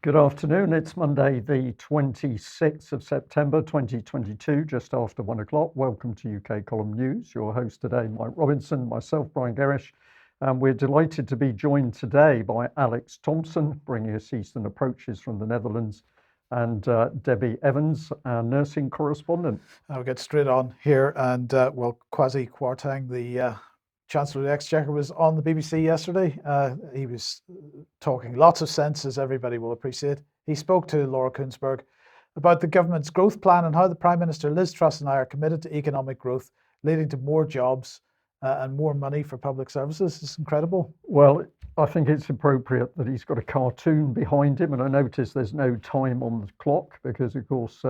Good afternoon. It's Monday, the 26th of September 2022, just after 1 o'clock. Welcome to UK Column News. Your host today, Mike Robinson, myself, Brian Gerrish. And we're delighted to be joined today by Alex Thomson, bringing us Eastern Approaches from the Netherlands, and Debi Evans, our nursing correspondent. I'll get straight on here. And Kwasi Kwarteng, the Chancellor of the Exchequer, was on the BBC yesterday. He was talking lots of sense, as everybody will appreciate. He spoke to Laura Kuenssberg about the government's growth plan and how the Prime Minister, Liz Truss, and I are committed to economic growth, leading to more jobs and more money for public services. It's incredible. Well, I think it's appropriate that he's got a cartoon behind him, and I notice there's no time on the clock because, of course,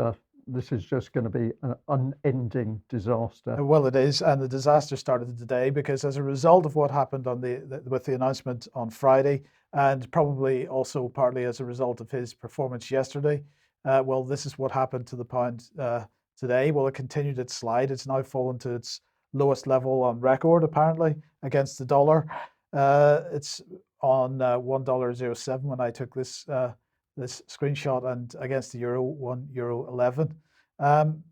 this is just going to be an unending disaster. Well, it is, and the disaster started today because, as a result of what happened with the announcement on Friday, and probably also partly as a result of his performance yesterday, this is what happened to the pound today. Well, it continued its slide. It's now fallen to its lowest level on record, apparently, against the dollar. It's on $1.07 when I took this screenshot, and against the euro, €1.11.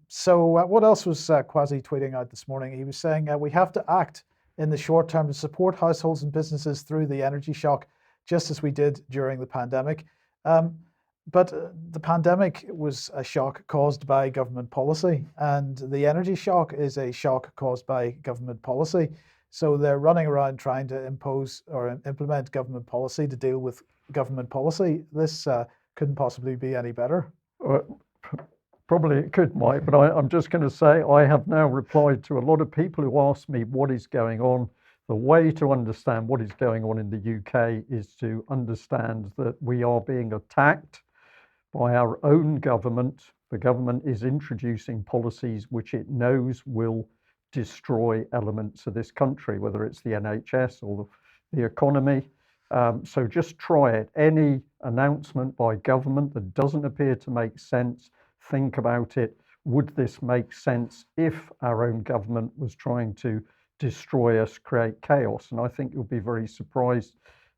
So what else was Kwasi tweeting out this morning? He was saying we have to act in the short term to support households and businesses through the energy shock, just as we did during the pandemic. But the pandemic was a shock caused by government policy, and the energy shock is a shock caused by government policy. So they're running around trying to impose or implement government policy to deal with government policy. This couldn't possibly be any better. Probably it could, Mike, but I'm just going to say I have now replied to a lot of people who ask me what is going on. The way to understand what is going on in the UK is to understand that we are being attacked by our own government. The government is introducing policies which it knows will destroy elements of this country, whether it's the NHS or the economy. So just try it. Any announcement by government that doesn't appear to make sense, think about it. Would this make sense if our own government was trying to destroy us, create chaos? And I think you'll be very surprised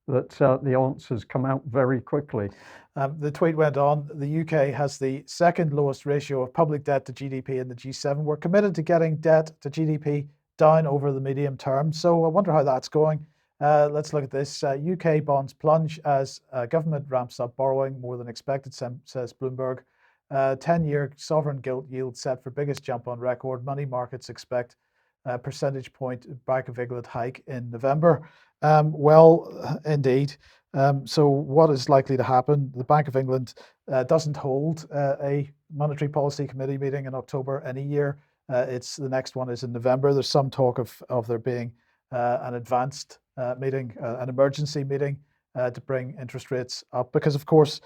that the answers come out very quickly. The tweet went on, the UK has the second lowest ratio of public debt to GDP in the G7. We're committed to getting debt to GDP down over the medium term. So I wonder how that's going. Let's look at this. UK bonds plunge as government ramps up borrowing more than expected, says Bloomberg. 10-year sovereign gilt yield set for biggest jump on record. Money markets expect a percentage point Bank of England hike in November. Well, indeed. So what is likely to happen? The Bank of England doesn't hold a monetary policy committee meeting in October any year. The next one is in November. There's some talk of there being an advanced meeting, an emergency meeting to bring interest rates up, because of course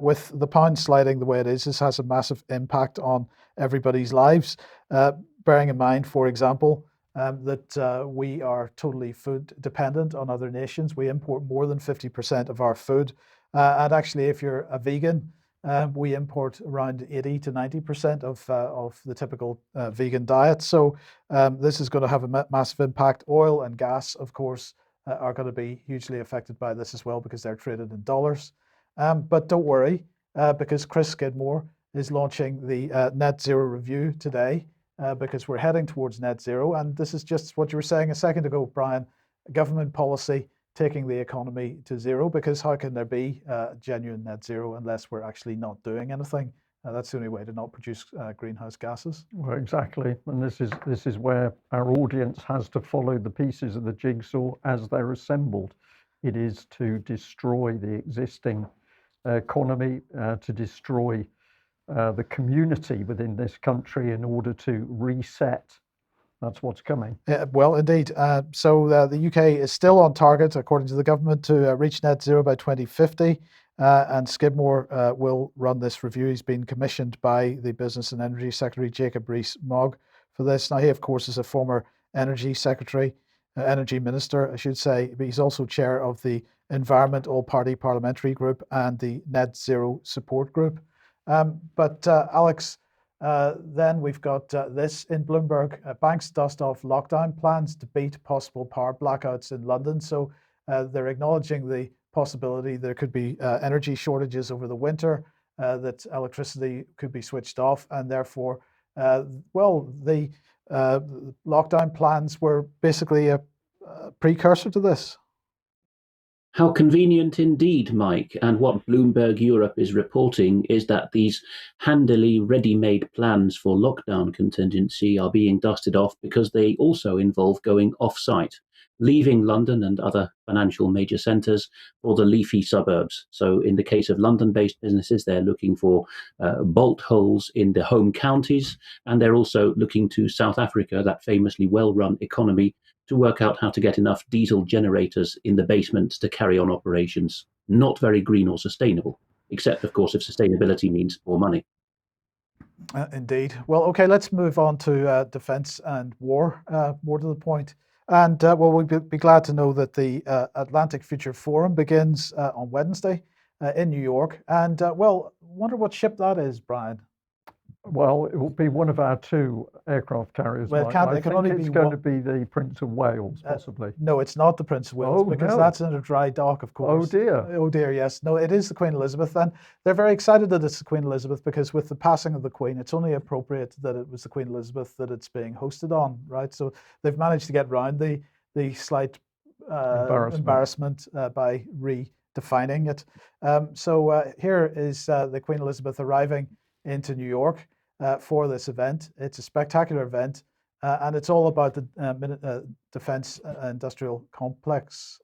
with the pound sliding the way it is, this has a massive impact on everybody's lives. Bearing in mind, for example, that we are totally food dependent on other nations. We import more than 50% of our food, and actually if you're a vegan, we import around 80 to 90% of the typical vegan diet. So this is going to have a massive impact. Oil and gas, of course, are going to be hugely affected by this as well, because they're traded in dollars. But don't worry, because Chris Skidmore is launching the net zero review today, because we're heading towards net zero. And this is just what you were saying a second ago, Brian, government policy taking the economy to zero, because how can there be genuine net zero unless we're actually not doing anything? That's the only way to not produce greenhouse gases. Well, exactly. And this is where our audience has to follow the pieces of the jigsaw as they're assembled. It is to destroy the existing economy, to destroy the community within this country in order to reset. That's what's coming. Well, indeed. So the UK is still on target, according to the government, to reach net zero by 2050. And Skidmore will run this review. He's been commissioned by the Business and Energy Secretary, Jacob Rees-Mogg, for this. Now, he, of course, is a former Energy Secretary, Energy Minister, I should say. But he's also chair of the Environment All-Party Parliamentary Group and the Net Zero Support Group. But Alex, then we've got this in Bloomberg. Banks dust off lockdown plans to beat possible power blackouts in London. So they're acknowledging the possibility there could be energy shortages over the winter, that electricity could be switched off, and therefore, the lockdown plans were basically a precursor to this. How convenient indeed, Mike. And what Bloomberg Europe is reporting is that these handily ready-made plans for lockdown contingency are being dusted off because they also involve going off-site, leaving London and other financial major centres for the leafy suburbs. So in the case of London-based businesses, they're looking for bolt holes in the home counties, and they're also looking to South Africa, that famously well-run economy, to work out how to get enough diesel generators in the basement to carry on operations. Not very green or sustainable, except, of course, if sustainability means more money. Indeed. Well, okay, let's move on to defence and war, more to the point. And we'd be glad to know that the Atlantic Future Forum begins on Wednesday in New York. And wonder what ship that is, Brian. Well, it will be one of our 2 aircraft carriers. Well, Mike. it I can think only it's be going one. to be the Prince of Wales, possibly. No, it's not the Prince of Wales, because no. that's in a dry dock, of course. Oh dear. Oh dear, yes. No, it is the Queen Elizabeth, and they're very excited that it's the Queen Elizabeth, because with the passing of the Queen, it's only appropriate that it was the Queen Elizabeth that it's being hosted on, right? So they've managed to get round the slight embarrassment by redefining it. So here is the Queen Elizabeth arriving into New York for this event. It's a spectacular event, and it's all about the defence industrial complex.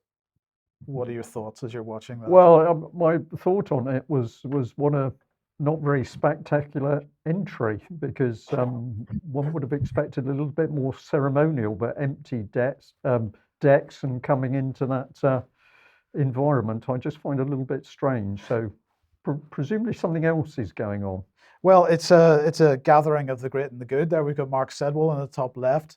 What are your thoughts as you're watching that? Well, my thought on it was one of not very spectacular entry, because one would have expected a little bit more ceremonial, but empty decks and coming into that environment, I just find a little bit strange. So presumably something else is going on. Well, it's a gathering of the great and the good. There we've got Mark Sedwell in the top left.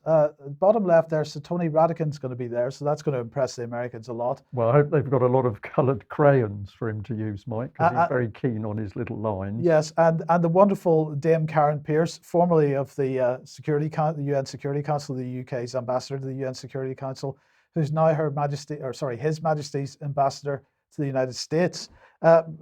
Bottom left there, so Tony Radican's going to be there, so that's going to impress the Americans a lot. Well, I hope they've got a lot of coloured crayons for him to use, Mike, because he's very keen on his little lines. Yes, and the wonderful Dame Karen Pierce, formerly of the the UN Security Council, the UK's ambassador to the UN Security Council, who's now His Majesty's ambassador to the United States.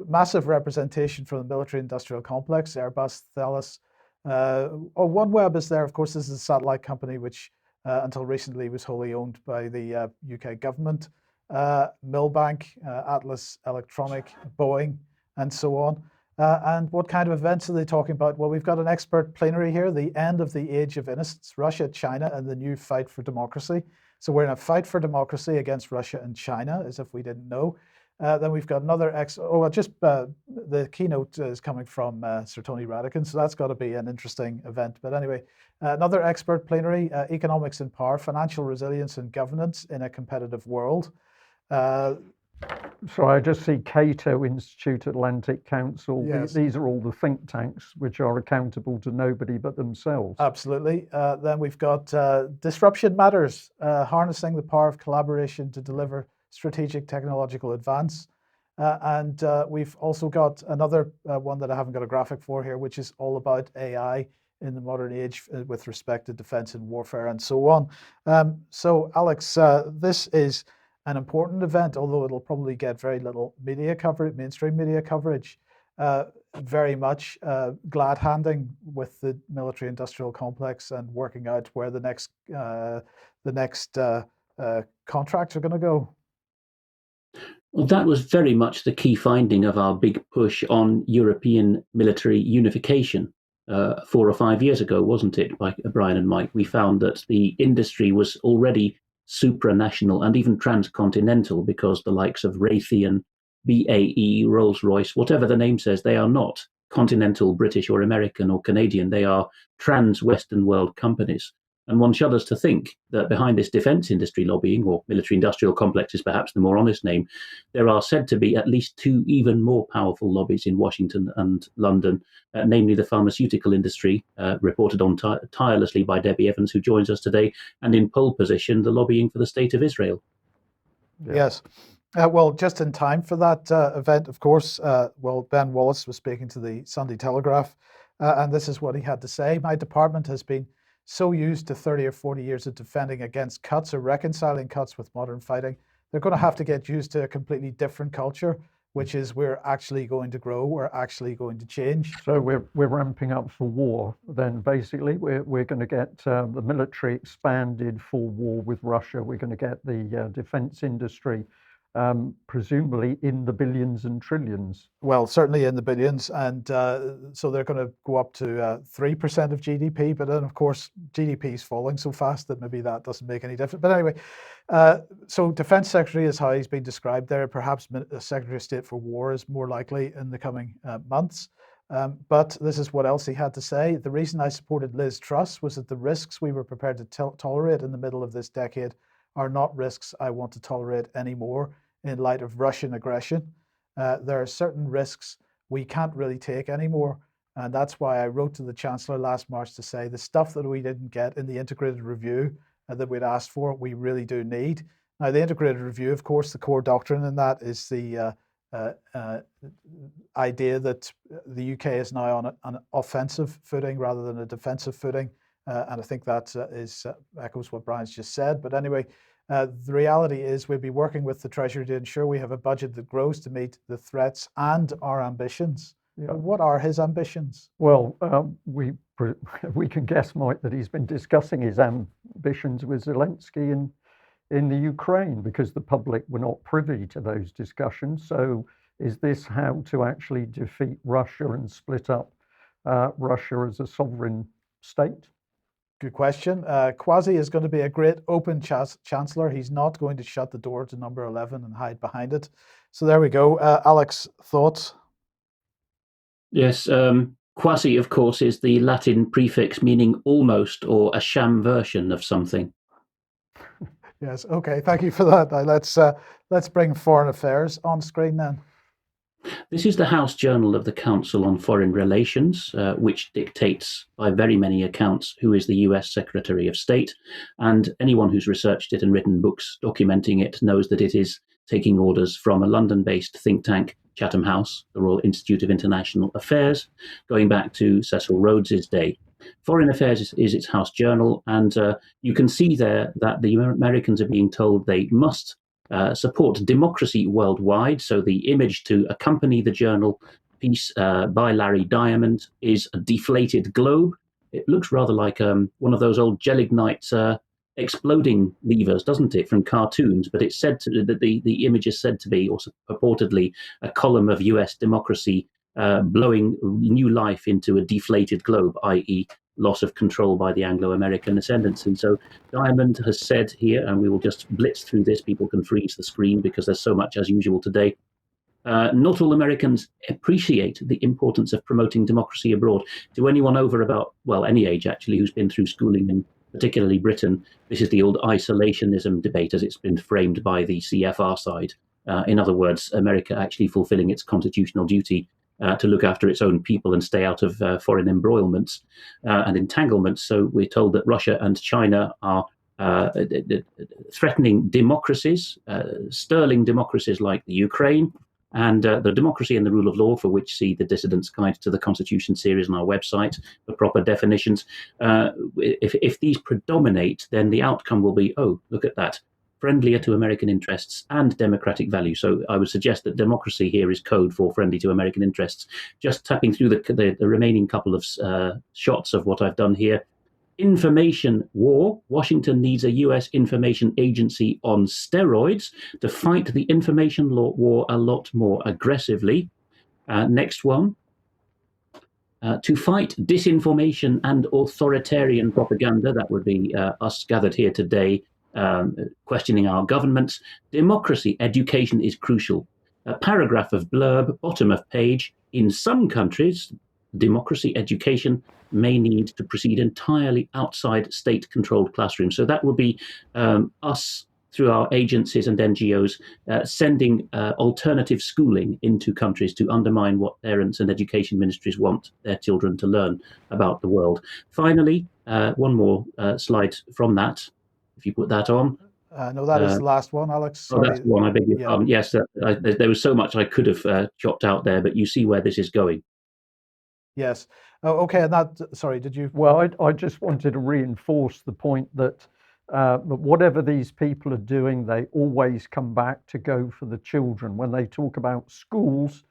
Massive representation from the military-industrial complex, Airbus, Thales. OneWeb is there, of course. This is a satellite company which, until recently, was wholly owned by the UK government. Millbank, Atlas Electronic, Boeing, and so on. And what kind of events are they talking about? Well, we've got an expert plenary here, the end of the age of innocence, Russia, China, and the new fight for democracy. So we're in a fight for democracy against Russia and China, as if we didn't know. Then we've got another the keynote is coming from Sir Tony Radican, so that's got to be an interesting event. But anyway, another expert plenary, economics and power, financial resilience and governance in a competitive world. So I just see Cato Institute, Atlantic Council. Yes. These are all the think tanks which are accountable to nobody but themselves. Absolutely. Then we've got Disruption Matters, harnessing the power of collaboration to deliver strategic technological advance. And we've also got another one that I haven't got a graphic for here, which is all about AI in the modern age with respect to defense and warfare and so on. So Alex, this is an important event, although it'll probably get very little media coverage, mainstream media coverage. Very much glad handing with the military industrial complex and working out where the next contracts are going to go. Well, that was very much the key finding of our big push on European military unification 4 or 5 years ago, wasn't it, Brian and Mike? We found that the industry was already supranational and even transcontinental, because the likes of Raytheon, BAE, Rolls-Royce, whatever the name says, they are not continental British or American or Canadian. They are trans-Western world companies. And one shudders to think that behind this defence industry lobbying, or military industrial complex is perhaps the more honest name, there are said to be at least 2 even more powerful lobbies in Washington and London, namely the pharmaceutical industry, reported on tirelessly by Debi Evans, who joins us today, and in pole position, the lobbying for the State of Israel. Yeah. Yes. Well, just in time for that event, of course, Ben Wallace was speaking to the Sunday Telegraph, and this is what he had to say. My department has been so used to 30 or 40 years of defending against cuts or reconciling cuts with modern fighting they're going to have to get used to a completely different culture, which is we're actually going to grow, we're actually going to change. So we're ramping up for war. Then basically we're going to get the military expanded for war with Russia. We're going to get the defense industry presumably in the billions and trillions. Well, certainly in the billions, and so they're going to go up to 3% of GDP. But then, of course, GDP is falling so fast that maybe that doesn't make any difference. But anyway, so Defense Secretary is how he's been described there. Perhaps Secretary of State for War is more likely in the coming months. But this is what else he had to say. The reason I supported Liz Truss was that the risks we were prepared to tolerate in the middle of this decade are not risks I want to tolerate anymore in light of Russian aggression. There are certain risks we can't really take anymore. And that's why I wrote to the Chancellor last March to say the stuff that we didn't get in the integrated review that we'd asked for, we really do need. Now, the integrated review, of course, the core doctrine in that is the idea that the UK is now on an offensive footing rather than a defensive footing. And I think that echoes what Brian's just said. But anyway, the reality is we'll be working with the Treasury to ensure we have a budget that grows to meet the threats and our ambitions. Yeah. What are his ambitions? Well, we can guess, Mike, that he's been discussing his ambitions with Zelensky in the Ukraine because the public were not privy to those discussions. So is this how to actually defeat Russia and split up Russia as a sovereign state? Good question. Kwasi is going to be a great open chancellor. He's not going to shut the door to number 11 and hide behind it. So there we go. Alex, thoughts? Yes, quasi, of course, is the Latin prefix meaning almost or a sham version of something. Yes, okay, thank you for that. Now let's bring Foreign Affairs on screen then. This is the House Journal of the Council on Foreign Relations, which dictates, by very many accounts, who is the US Secretary of State. And anyone who's researched it and written books documenting it knows that it is taking orders from a London-based think tank, Chatham House, the Royal Institute of International Affairs, going back to Cecil Rhodes's day. Foreign Affairs is its House Journal, and you can see there that the Americans are being told they must support democracy worldwide. So the image to accompany the journal piece by Larry Diamond is a deflated globe. It looks rather like one of those old gelignite exploding levers, doesn't it, from cartoons? But it's said that the image is said to be, or purportedly, a column of US democracy blowing new life into a deflated globe, i.e. loss of control by the Anglo-American ascendancy. So Diamond has said here, and we will just blitz through this, people can freeze the screen because there's so much as usual today. Not all Americans appreciate the importance of promoting democracy abroad. To anyone over about, well, any age actually, who's been through schooling in particularly Britain, this is the old isolationism debate as it's been framed by the CFR side. In other words, America actually fulfilling its constitutional duty to look after its own people and stay out of foreign embroilments and entanglements. So we're told that Russia and China are threatening democracies, sterling democracies like the Ukraine, and the democracy and the rule of law, for which see the Dissident's Guide to the Constitution series on our website for proper definitions. If these predominate, then the outcome will be, oh, look at that, friendlier to American interests and democratic value. So I would suggest that democracy here is code for friendly to American interests. Just tapping through the remaining couple of shots of what I've done here. Information war. Washington needs a US information agency on steroids to fight the information war a lot more aggressively. Next one. To fight disinformation and authoritarian propaganda, that would be us gathered here today, questioning our governments. Democracy education is crucial. A paragraph of blurb, bottom of page. In some countries, democracy education may need to proceed entirely outside state-controlled classrooms. So that will be us, through our agencies and NGOs, sending alternative schooling into countries to undermine what parents and education ministries want their children to learn about the world. Finally, one more slide from that, if you put that on. No, that is the last one, Alex. Sorry. Oh, that's the one, I beg your pardon. Yes, there was so much I could have chopped out there, but you see where this is going. Yes. Oh, okay. And that, sorry, did you? Well, I just wanted to reinforce the point that But whatever these people are doing, they always come back to go for the children. When they talk about schools,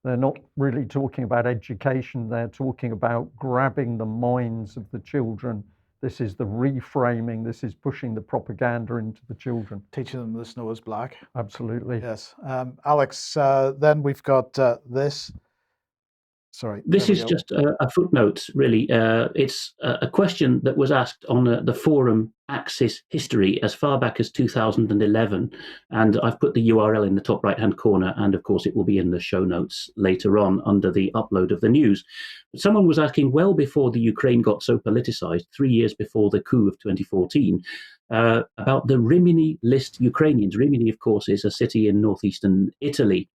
they're not really talking about education, they're talking about grabbing the minds of the children. This is the reframing, this is pushing the propaganda into the children. Teaching them the snow is black. Absolutely. Yes. Alex, then we've got this. Sorry. This there we is go. just a footnote, really. It's a question that was asked on the forum Axis History as far back as 2011. And I've put the URL in the top right-hand corner. And of course, it will be in the show notes later on under the upload of the news. But someone was asking, well before the Ukraine got so politicized, 3 years before the coup of 2014, about the Rimini list Ukrainians. Rimini, of course, is a city in northeastern Italy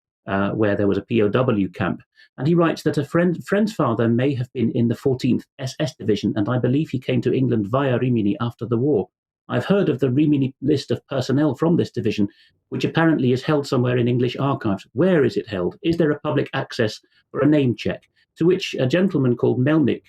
where there was a POW camp. And he writes that a friend's father may have been in the 14th SS Division, and I believe he came to England via Rimini after the war. I've heard of the Rimini list of personnel from this division, which apparently is held somewhere in English archives. Where is it held? Is there a public access for a name check? To which a gentleman called Melnik,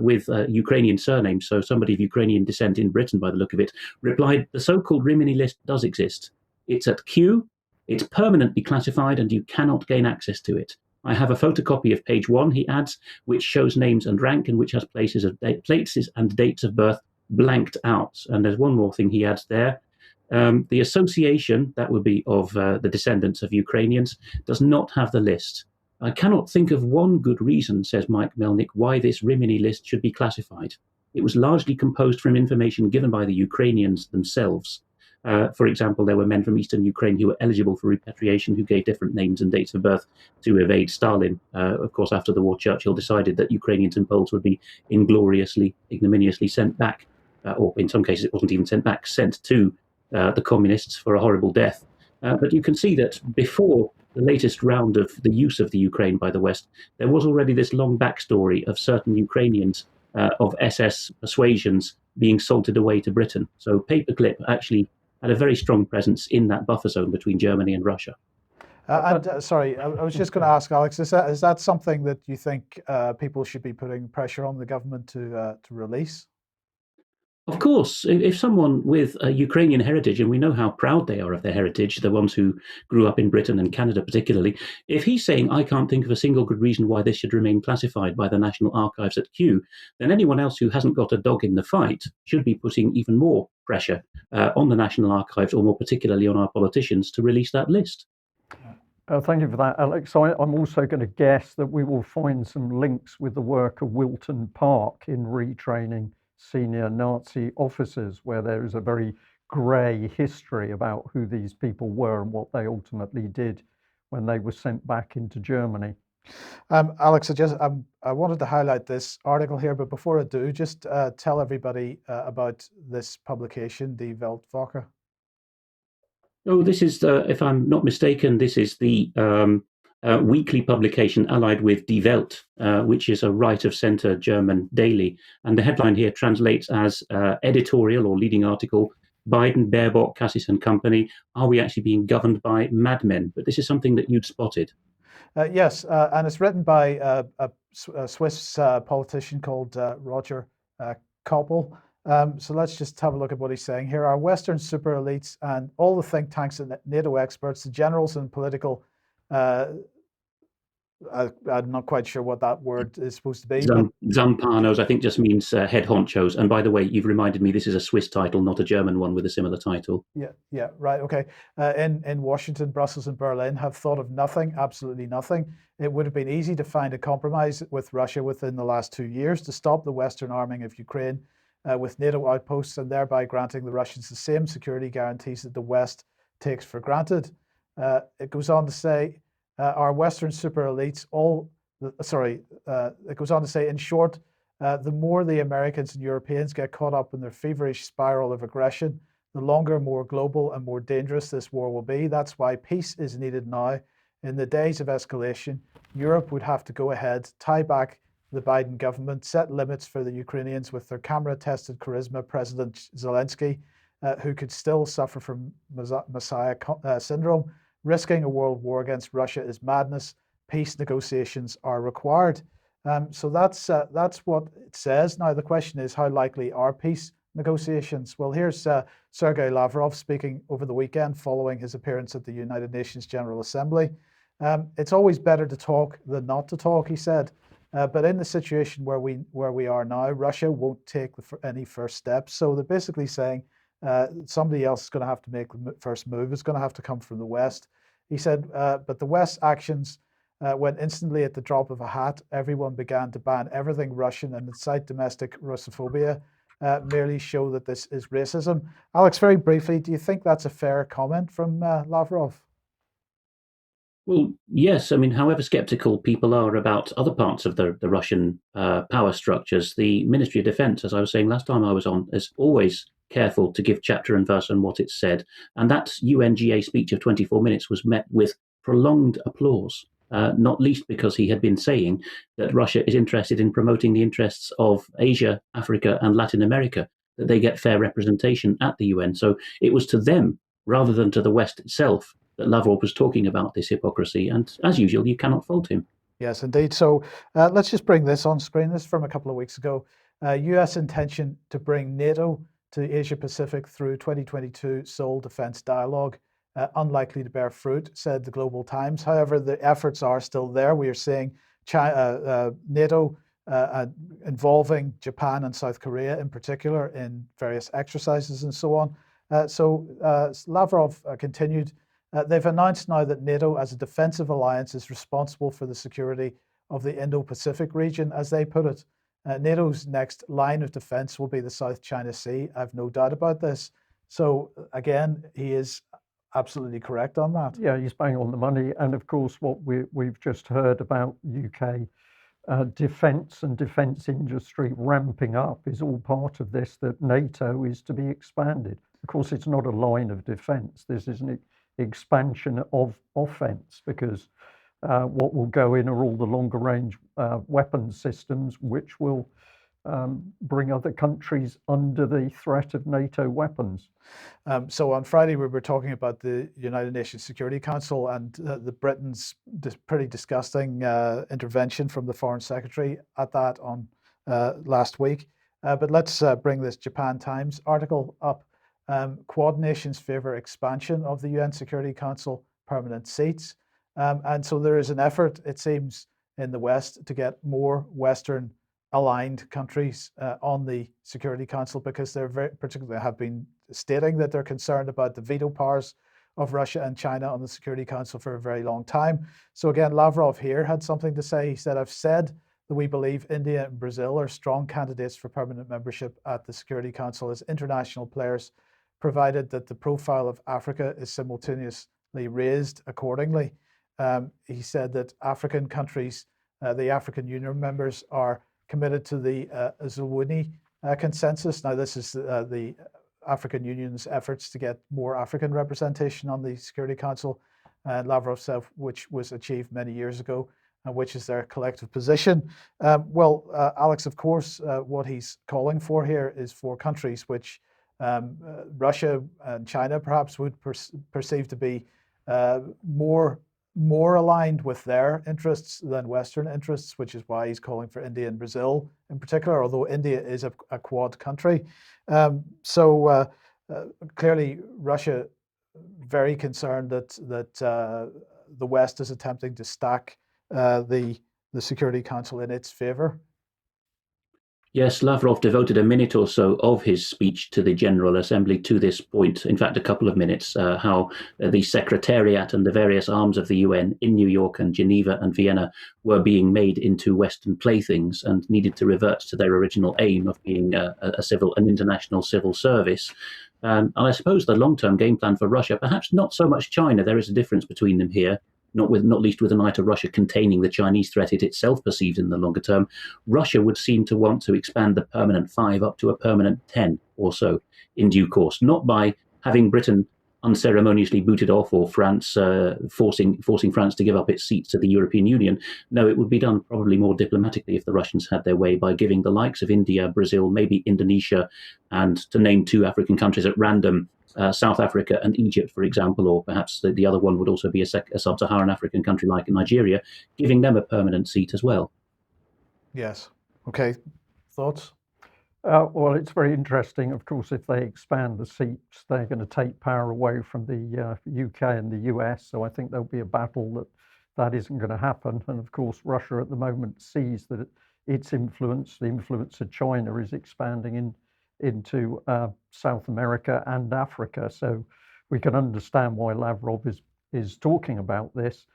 with a Ukrainian surname, so somebody of Ukrainian descent in Britain by the look of it, replied, the so-called Rimini list does exist. It's at Kew, it's permanently classified, and you cannot gain access to it. I have a photocopy of page 1, he adds, which shows names and rank and which has places and dates of birth blanked out. And there's one more thing he adds there. The association, that would be of the descendants of Ukrainians, does not have the list. I cannot think of one good reason, says Mike Melnick, why this Rimini list should be classified. It was largely composed from information given by the Ukrainians themselves. For example, there were men from eastern Ukraine who were eligible for repatriation who gave different names and dates of birth to evade Stalin. Of course, after the war, Churchill decided that Ukrainians and Poles would be ingloriously, ignominiously sent back, or in some cases it wasn't even sent back, sent to the communists for a horrible death. But you can see that before the latest round of the use of the Ukraine by the West, there was already this long backstory of certain Ukrainians of SS persuasions being salted away to Britain. So Paperclip actually had a very strong presence in that buffer zone between Germany and Russia. Sorry, I was just going to ask, Alex, is that something that you think people should be putting pressure on the government to release? Of course, if someone with a Ukrainian heritage, and we know how proud they are of their heritage, the ones who grew up in Britain and Canada particularly, if he's saying, I can't think of a single good reason why this should remain classified by the National Archives at Kew, then anyone else who hasn't got a dog in the fight should be putting even more pressure on the National Archives, or more particularly on our politicians, to release that list. Thank you for that, Alex. I'm also going to guess that we will find some links with the work of Wilton Park in retraining senior Nazi officers, where there is a very grey history about who these people were and what they ultimately did when they were sent back into Germany. Alex, I wanted to highlight this article here, but before I do, just tell everybody about this publication, Die Weltwoche. Oh, this is, if I'm not mistaken, this is the weekly publication allied with Die Welt, which is a right-of-center German daily. And the headline here translates as editorial or leading article, Biden, Baerbock, Cassis and Company, are we actually being governed by madmen? But this is something that you'd spotted. Yes, and it's written by a Swiss politician called Roger Koppel. So let's just have a look at what he's saying here. Our Western super elites and all the think tanks and NATO experts, the generals and political, I'm not quite sure what that word is supposed to be. Zampanos, I think, just means head honchos. And by the way, you've reminded me this is a Swiss title, not a German one with a similar title. Yeah, right, okay. In Washington, Brussels and Berlin have thought of nothing, absolutely nothing. It would have been easy to find a compromise with Russia within the last 2 years to stop the Western arming of Ukraine with NATO outposts and thereby granting the Russians the same security guarantees that the West takes for granted. It goes on to say, our Western super elites it goes on to say, in short, the more the Americans and Europeans get caught up in their feverish spiral of aggression, the longer, more global and more dangerous this war will be. That's why peace is needed now. In the days of escalation, Europe would have to go ahead, tie back the Biden government, set limits for the Ukrainians with their camera-tested charisma, President Zelensky, who could still suffer from Messiah syndrome. Risking a world war against Russia is madness. Peace negotiations are required. So that's what it says. Now the question is, how likely are peace negotiations? Well, here's Sergei Lavrov speaking over the weekend following his appearance at the United Nations General Assembly. It's always better to talk than not to talk, he said. But in the situation where we are now, Russia won't take any first steps. So they're basically saying somebody else is going to have to make the first move. It's going to have to come from the West. He said, but the West's actions went instantly at the drop of a hat. Everyone began to ban everything Russian and incite domestic Russophobia, merely show that this is racism. Alex, very briefly, do you think that's a fair comment from Lavrov? Well, yes. I mean, however skeptical people are about other parts of the Russian power structures, the Ministry of Defense, as I was saying last time I was on, is always careful to give chapter and verse on what it said. And that UNGA speech of 24 minutes was met with prolonged applause, not least because he had been saying that Russia is interested in promoting the interests of Asia, Africa, and Latin America, that they get fair representation at the UN. So it was to them, rather than to the West itself, that Lavrov was talking about this hypocrisy. And as usual, you cannot fault him. Yes, indeed. So let's just bring this on screen. This is from a couple of weeks ago. US intention to bring NATO to Asia Pacific through 2022 Seoul Defense Dialogue. Unlikely to bear fruit, said the Global Times. However, the efforts are still there. We are seeing NATO involving Japan and South Korea in particular in various exercises and so on. Lavrov continued, they've announced now that NATO as a defensive alliance is responsible for the security of the Indo-Pacific region, as they put it. NATO's next line of defense will be the South China Sea. I've no doubt about this. So again, he is absolutely correct on that. Yeah, he's bang on the money. And of course, what we've just heard about UK defence and defence industry ramping up is all part of this, that NATO is to be expanded. Of course, it's not a line of defence. This is an expansion of offence, because what will go in are all the longer range weapons systems, which will bring other countries under the threat of NATO weapons. So on Friday, we were talking about the United Nations Security Council and the Britain's pretty disgusting intervention from the Foreign Secretary at that on last week. But let's bring this Japan Times article up. Quad nations favour expansion of the UN Security Council permanent seats. And so there is an effort, it seems, in the West to get more Western aligned countries on the Security Council, because they're particularly have been stating that they're concerned about the veto powers of Russia and China on the Security Council for a very long time. So again, Lavrov here had something to say. He said, I've said that we believe India and Brazil are strong candidates for permanent membership at the Security Council as international players, provided that the profile of Africa is simultaneously raised accordingly. He said that African countries, the African Union members, are committed to the Zuluwini consensus. Now, this is the African Union's efforts to get more African representation on the Security Council, Lavrov said, which was achieved many years ago, and which is their collective position. Alex, of course, what he's calling for here is for countries which Russia and China perhaps would perceive to be more aligned with their interests than Western interests, which is why he's calling for India and Brazil in particular, although India is a Quad country. Clearly Russia very concerned that the West is attempting to stack the Security Council in its favor. Yes, Lavrov devoted a minute or so of his speech to the General Assembly to this point. In fact, a couple of minutes, how the Secretariat and the various arms of the UN in New York and Geneva and Vienna were being made into Western playthings and needed to revert to their original aim of being an international civil service. And I suppose the long-term game plan for Russia, perhaps not so much China, there is a difference between them here, not least with an eye to Russia containing the Chinese threat it itself perceived in the longer term. Russia would seem to want to expand the permanent 5 up to a permanent 10 or so in due course, not by having Britain unceremoniously booted off or France forcing France to give up its seats to the European Union. No, it would be done probably more diplomatically if the Russians had their way, by giving the likes of India, Brazil, maybe Indonesia, and to name 2 African countries at random, South Africa and Egypt, for example, or perhaps the other one would also be a sub-Saharan African country like Nigeria, giving them a permanent seat as well. Yes. Okay. Thoughts? Well, it's very interesting. Of course, if they expand the seats, they're going to take power away from the UK and the US. So I think there'll be a battle that isn't going to happen. And of course, Russia at the moment sees that its influence, the influence of China, is expanding into South America and Africa. So we can understand why Lavrov is talking about this.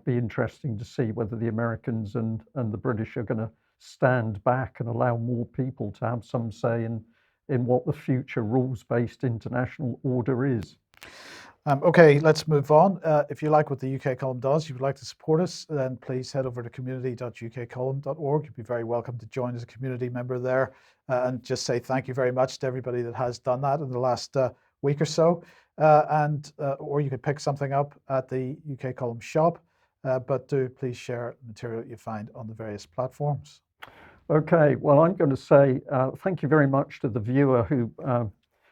Be interesting to see whether the Americans and the British are going to stand back and allow more people to have some say in what the future rules-based international order is. Okay, let's move on. If you like what the UK column does, you would like to support us, then please head over to community.ukcolumn.org. You'd be very welcome to join as a community member there, and just say thank you very much to everybody that has done that in the last week or so. Or you could pick something up at the UK column shop, but do please share material you find on the various platforms. Okay, well, I'm going to say thank you very much to the viewer who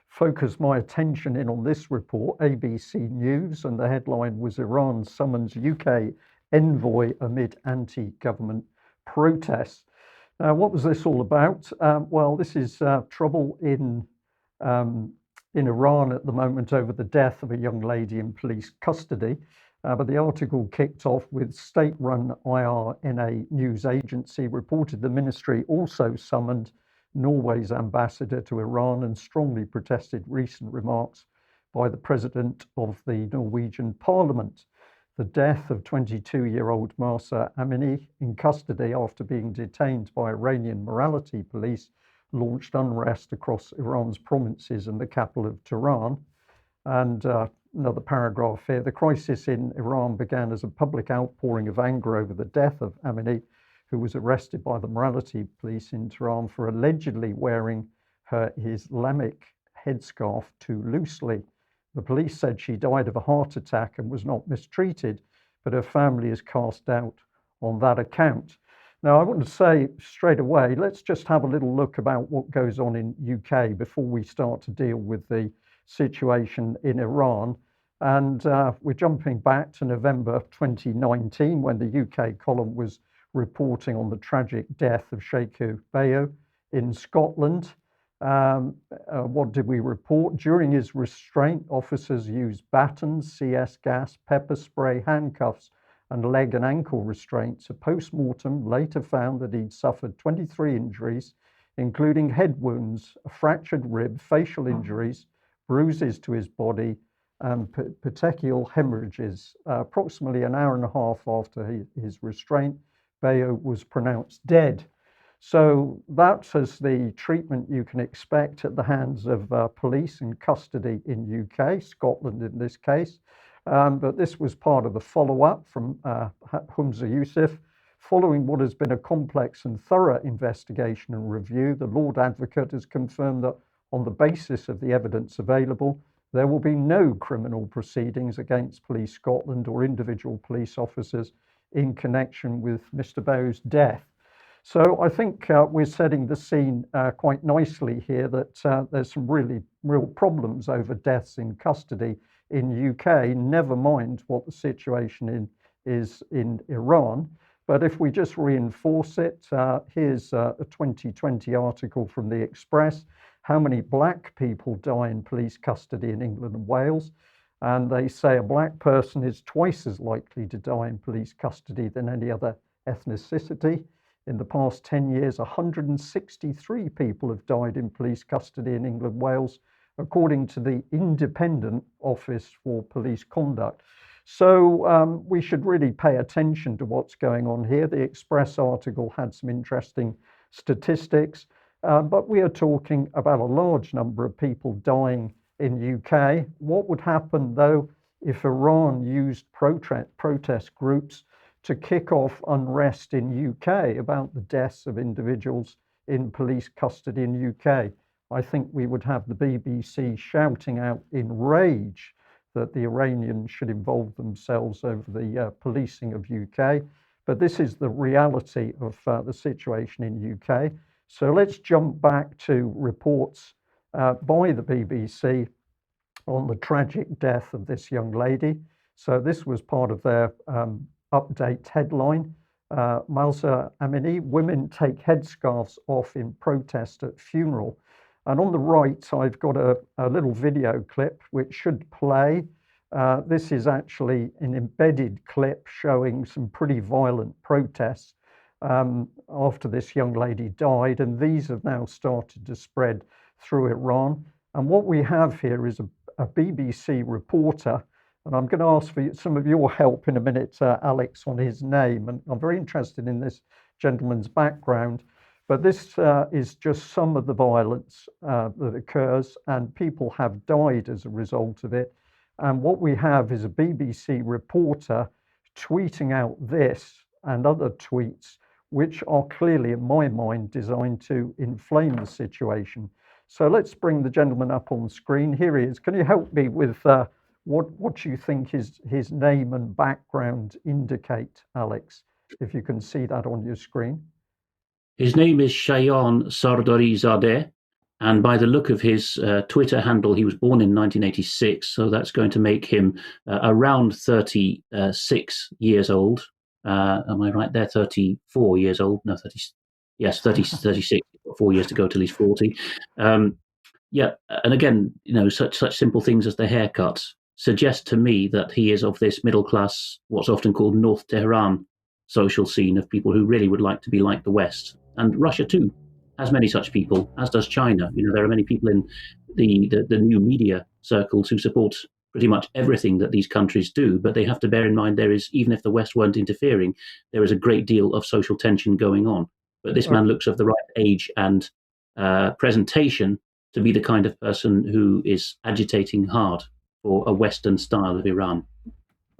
focused my attention in on this report, ABC News, and the headline was Iran summons UK envoy amid anti-government protests. What was this all about? Well, this is trouble in Iran at the moment over the death of a young lady in police custody. But the article kicked off with state-run IRNA news agency reported the ministry also summoned Norway's ambassador to Iran and strongly protested recent remarks by the president of the Norwegian parliament. The death of 22-year-old Mahsa Amini in custody after being detained by Iranian morality police launched unrest across Iran's provinces and the capital of Tehran. And another paragraph here. The crisis in Iran began as a public outpouring of anger over the death of Amini, who was arrested by the morality police in Tehran for allegedly wearing her Islamic headscarf too loosely. The police said she died of a heart attack and was not mistreated, but her family is cast doubt on that account. Now, I want to say straight away, let's just have a little look about what goes on in UK before we start to deal with the situation in Iran. And we're jumping back to November 2019 when the UK column was reporting on the tragic death of Sheikhu Bayo in Scotland. What did we report? During his restraint, officers used batons, CS gas, pepper spray, handcuffs, and leg and ankle restraints. A post-mortem later found that he'd suffered 23 injuries, including head wounds, a fractured rib, facial injuries, bruises to his body, and petechial hemorrhages. Approximately an hour and a half after his restraint, Bayo was pronounced dead. So that's as the treatment you can expect at the hands of police in custody in UK, Scotland in this case. But this was part of the follow-up from Humza Yousaf. Following what has been a complex and thorough investigation and review, the Lord Advocate has confirmed that on the basis of the evidence available, there will be no criminal proceedings against Police Scotland or individual police officers in connection with Mr. Bayo's death. So I think we're setting the scene quite nicely here that there's some real problems over deaths in custody in UK, never mind what the situation is in Iran. But if we just reinforce it, here's a 2020 article from The Express. How many black people die in police custody in England and Wales? And they say a black person is twice as likely to die in police custody than any other ethnicity. In the past 10 years, 163 people have died in police custody in England and Wales, according to the Independent Office for Police Conduct. So we should really pay attention to what's going on here. The Express article had some interesting statistics, but we are talking about a large number of people dying in UK. What would happen, though, if Iran used protest groups to kick off unrest in UK about the deaths of individuals in police custody in UK? I think we would have the BBC shouting out in rage that the Iranians should involve themselves over the policing of UK. But this is the reality of the situation in UK. So let's jump back to reports by the BBC on the tragic death of this young lady. So this was part of their update headline. Malsa Amini, women take headscarves off in protest at funeral. And on the right, I've got a little video clip which should play. This is actually an embedded clip showing some pretty violent protests after this young lady died. And these have now started to spread through Iran. And what we have here is a BBC reporter. And I'm going to ask for some of your help in a minute, Alex, on his name. And I'm very interested in this gentleman's background. But this is just some of the violence that occurs, and people have died as a result of it. And what we have is a BBC reporter tweeting out this and other tweets, which are clearly, in my mind, designed to inflame the situation. So let's bring the gentleman up on screen. Here he is. Can you help me with what you think his name and background indicate, Alex, if you can see that on your screen? His name is Shayan Sardarizadeh, and by the look of his Twitter handle, he was born in 1986, so that's going to make him around 36 years old. Am I right there? 34 years old? No, 30. Yes, 36. 4 years to go till he's 40. Yeah, and again, such simple things as the haircut suggest to me that he is of this middle class, what's often called North Tehran social scene of people who really would like to be like the West. And Russia too has many such people, as does China. There are many people in the new media circles who support pretty much everything that these countries do, but they have to bear in mind there is, even if the West weren't interfering, there is a great deal of social tension going on. But this man looks of the right age and presentation to be the kind of person who is agitating hard for a Western style of Iran.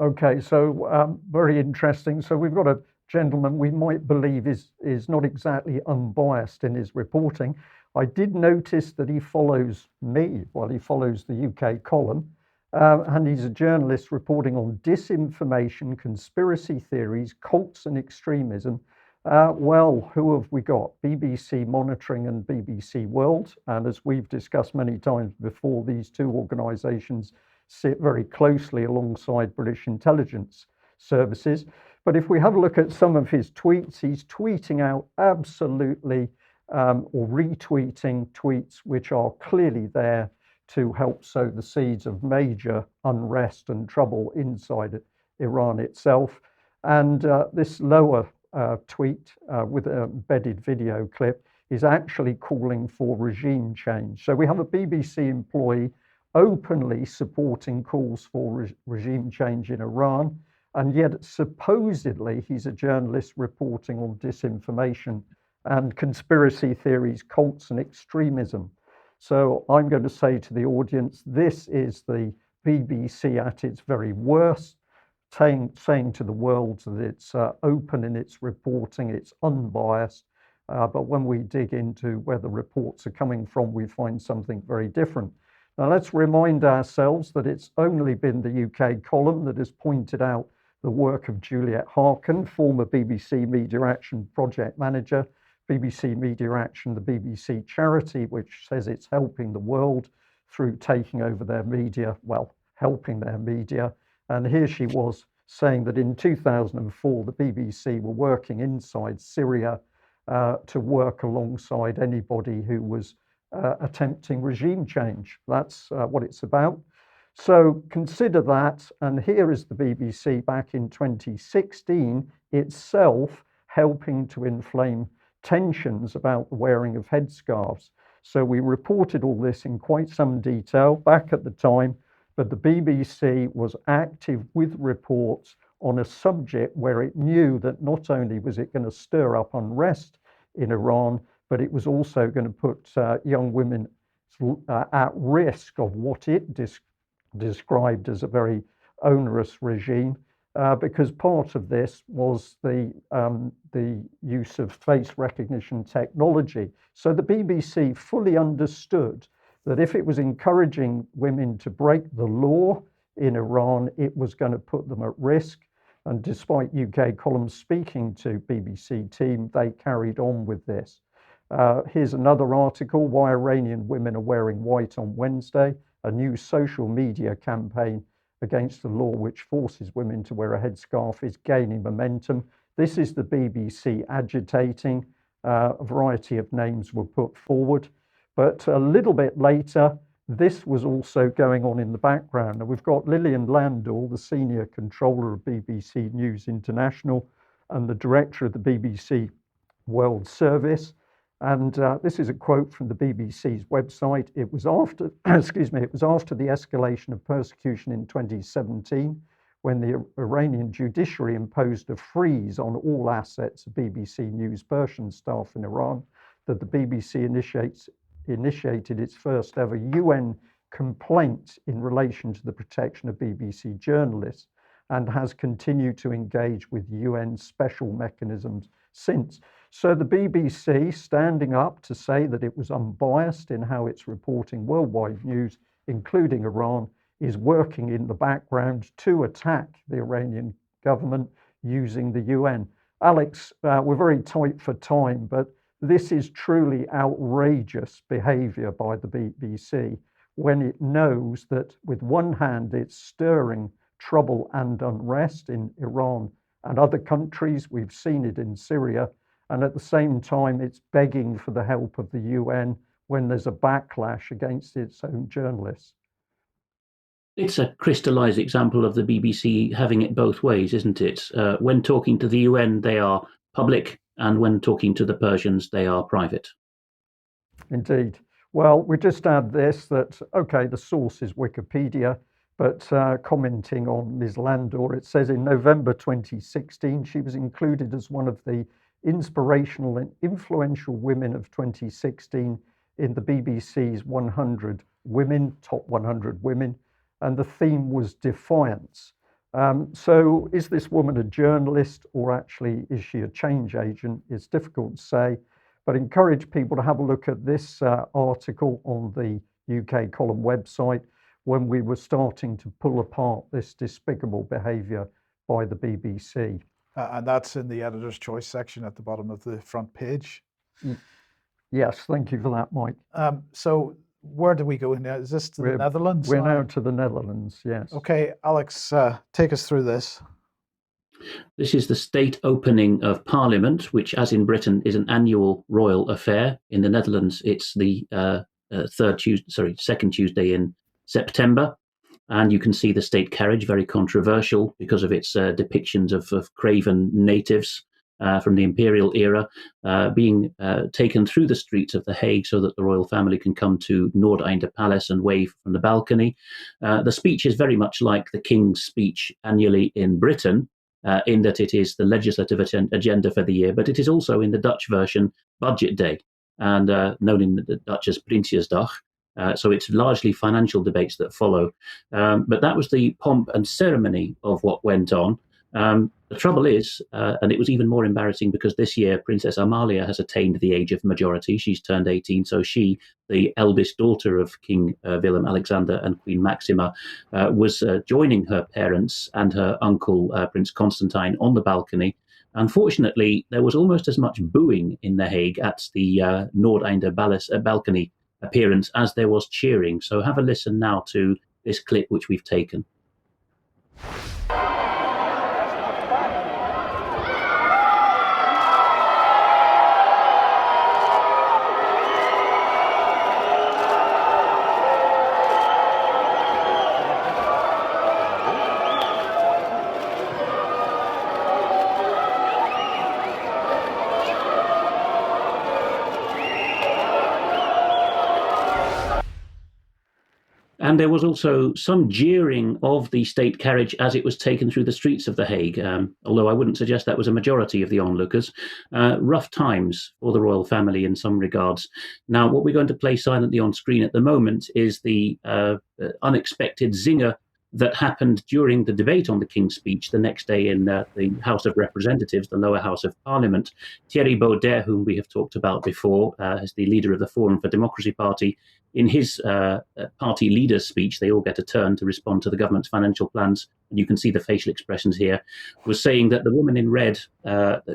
Okay, so very interesting. So we've got a gentleman we might believe is not exactly unbiased in his reporting. I did notice that he follows me, well, he follows the UK column, and he's a journalist reporting on disinformation, conspiracy theories, cults and extremism. Well, who have we got? BBC Monitoring and BBC World. And as we've discussed many times before, these two organisations sit very closely alongside British intelligence services. But if we have a look at some of his tweets, he's tweeting out absolutely or retweeting tweets which are clearly there to help sow the seeds of major unrest and trouble inside Iran itself. And this lower tweet with an embedded video clip is actually calling for regime change. So we have a BBC employee openly supporting calls for regime change in Iran, and yet supposedly he's a journalist reporting on disinformation and conspiracy theories, cults and extremism. So I'm going to say to the audience, this is the BBC at its very worst, saying to the world that it's open in its reporting, it's unbiased, but when we dig into where the reports are coming from, we find something very different. Now let's remind ourselves that it's only been the UK column that has pointed out the work of Juliet Harkin, former BBC Media Action project manager, BBC Media Action, the BBC charity, which says it's helping the world through taking over their media, well, helping their media. And here she was saying that in 2004, the BBC were working inside Syria to work alongside anybody who was attempting regime change. That's what it's about. So consider that. And here is the BBC back in 2016 itself helping to inflame tensions about the wearing of headscarves. So we reported all this in quite some detail back at the time, but the BBC was active with reports on a subject where it knew that not only was it going to stir up unrest in Iran, but it was also going to put young women at risk of what it described as a very onerous regime, because part of this was the use of face recognition technology. So the BBC fully understood that if it was encouraging women to break the law in Iran, it was going to put them at risk. And despite UK columns speaking to BBC team, they carried on with this. Here's another article, why Iranian women are wearing white on Wednesday, a new social media campaign against the law which forces women to wear a headscarf is gaining momentum. This is the BBC agitating. A variety of names were put forward. But a little bit later, this was also going on in the background. And we've got Lillian Landau, the senior controller of BBC News International and the director of the BBC World Service. And this is a quote from the BBC's website. It was after, it was after the escalation of persecution in 2017, when the Iranian judiciary imposed a freeze on all assets of BBC News Persian staff in Iran, that the BBC initiated its first ever UN complaint in relation to the protection of BBC journalists, and has continued to engage with UN special mechanisms since. So the BBC, standing up to say that it was unbiased in how it's reporting worldwide news, including Iran, is working in the background to attack the Iranian government using the UN. Alex, we're very tight for time, but this is truly outrageous behavior by the BBC when it knows that with one hand it's stirring trouble and unrest in Iran and other countries. We've seen it in Syria. And at the same time, it's begging for the help of the UN when there's a backlash against its own journalists. It's a crystallized example of the BBC having it both ways, isn't it? When talking to the UN, they are public, and when talking to the Persians, they are private. Indeed. Well, we just add this, that, okay, the source is Wikipedia, but commenting on Ms. Landau, it says in November 2016, she was included as one of the inspirational and influential women of 2016 in the BBC's 100 women, top 100 women, and the theme was defiance. So is this woman a journalist, or actually is she a change agent? It's difficult to say, but encourage people to have a look at this article on the UK column website when we were starting to pull apart this despicable behaviour by the BBC. And that's in the editor's choice section at the bottom of the front page. Yes, thank you for that, Mike. So where do we go now? Is this to the Netherlands? We're now to the Netherlands, yes. Okay, Alex, take us through this. This is the state opening of Parliament, which, as in Britain, is an annual royal affair. In the Netherlands, it's the second Tuesday in September. And you can see the state carriage, very controversial because of its depictions of craven natives from the imperial era, being taken through the streets of The Hague so that the royal family can come to Noordeinde Palace and wave from the balcony. The speech is very much like the King's speech annually in Britain, in that it is the legislative agenda for the year, but it is also in the Dutch version Budget Day, and known in the Dutch as Prinsjesdag. So it's largely financial debates that follow. But that was the pomp and ceremony of what went on. The trouble is, and it was even more embarrassing because this year Princess Amalia has attained the age of majority. She's turned 18, so she, the eldest daughter of King Willem-Alexander and Queen Maxima, was joining her parents and her uncle, Prince Constantine, on the balcony. Unfortunately, there was almost as much booing in The Hague at the Noordeinde balcony appearance as there was cheering. So have a listen now to this clip which we've taken. And there was also some jeering of the state carriage as it was taken through the streets of The Hague, although I wouldn't suggest that was a majority of the onlookers. Rough times for the royal family in some regards. Now, what we're going to play silently on screen at the moment is the unexpected zinger that happened during the debate on the King's speech the next day in the House of Representatives, the lower house of Parliament. Thierry Baudet, whom we have talked about before, as the leader of the Forum for Democracy Party, in his party leader's speech, they all get a turn to respond to the government's financial plans, and you can see the facial expressions here, was saying that the woman in red,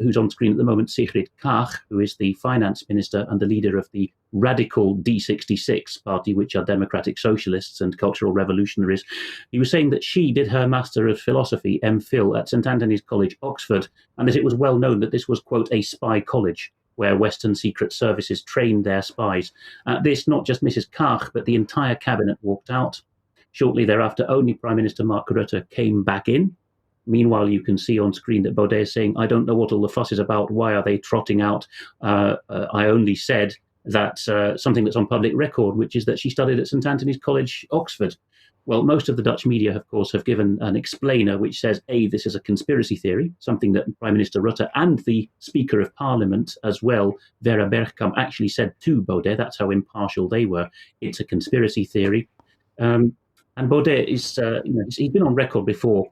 who's on screen at the moment, Sigrid Kaag, who is the finance minister and the leader of the radical D66 party, which are democratic socialists and cultural revolutionaries, he was saying that she did her Master of Philosophy, MPhil, at St Antony's College, Oxford, and that it was well known that this was, quote, a spy college, where Western secret services trained their spies. This, not just Mrs. Kaag, but the entire cabinet walked out. Shortly thereafter, only Prime Minister Mark Rutte came back in. Meanwhile, you can see on screen that Baudet is saying, I don't know what all the fuss is about. Why are they trotting out? I only said that something that's on public record, which is that she studied at St Antony's College, Oxford. Well, most of the Dutch media, of course, have given an explainer which says, A, this is a conspiracy theory, something that Prime Minister Rutte and the Speaker of Parliament as well, Vera Bergkamp, actually said to Baudet. That's how impartial they were. It's a conspiracy theory. And Baudet is, he's been on record before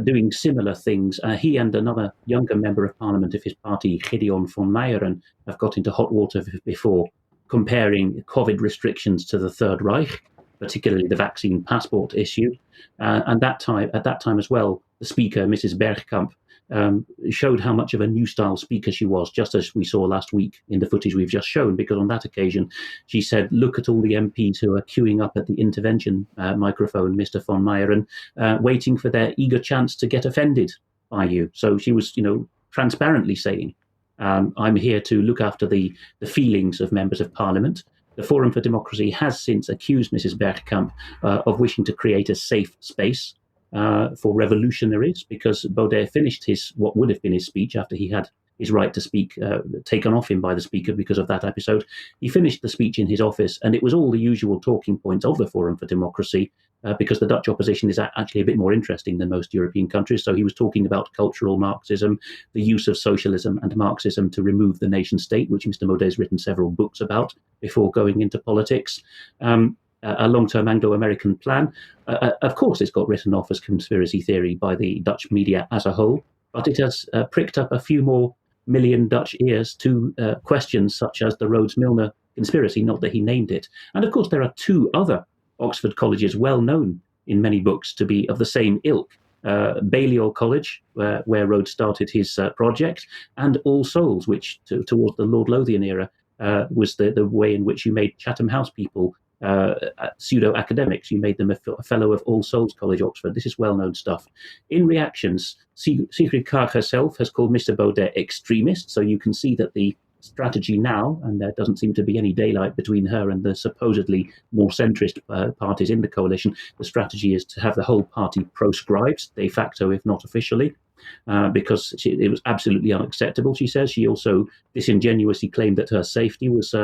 doing similar things. He and another younger member of Parliament of his party, Gideon von Meijeren, have got into hot water before, comparing COVID restrictions to the Third Reich, particularly the vaccine passport issue. And at that time as well, the speaker, Mrs. Bergkamp, showed how much of a new style speaker she was, just as we saw last week in the footage we've just shown, because on that occasion, she said, look at all the MPs who are queuing up at the intervention microphone, Mr. von Meijeren, waiting for their eager chance to get offended by you. So she was, transparently saying, I'm here to look after the feelings of members of Parliament. The Forum for Democracy has since accused Mrs. Bergkamp of wishing to create a safe space for revolutionaries, because Baudet finished what would have been his speech after he had his right to speak taken off him by the speaker because of that episode. He finished the speech in his office, and it was all the usual talking points of the Forum for Democracy, because the Dutch opposition is actually a bit more interesting than most European countries. So he was talking about cultural Marxism, the use of socialism and Marxism to remove the nation state, which Mr. Baudet has written several books about before going into politics. A long-term Anglo-American plan. Of course, it's got written off as conspiracy theory by the Dutch media as a whole, but it has pricked up a few more million Dutch ears to questions such as the Rhodes-Milner conspiracy, not that he named it. And of course, there are two other Oxford colleges well known in many books to be of the same ilk. Balliol College, where Rhodes started his project, and All Souls, which towards the Lord Lothian era was the way in which you made Chatham House people pseudo-academics. You made them a fellow of All Souls College, Oxford. This is well-known stuff. In reactions, Sigrid Kaag herself has called Mr. Baudet extremist, so you can see that the strategy now, and there doesn't seem to be any daylight between her and the supposedly more centrist parties in the coalition, the strategy is to have the whole party proscribed, de facto, if not officially, because it was absolutely unacceptable, she says. She also disingenuously claimed that her safety was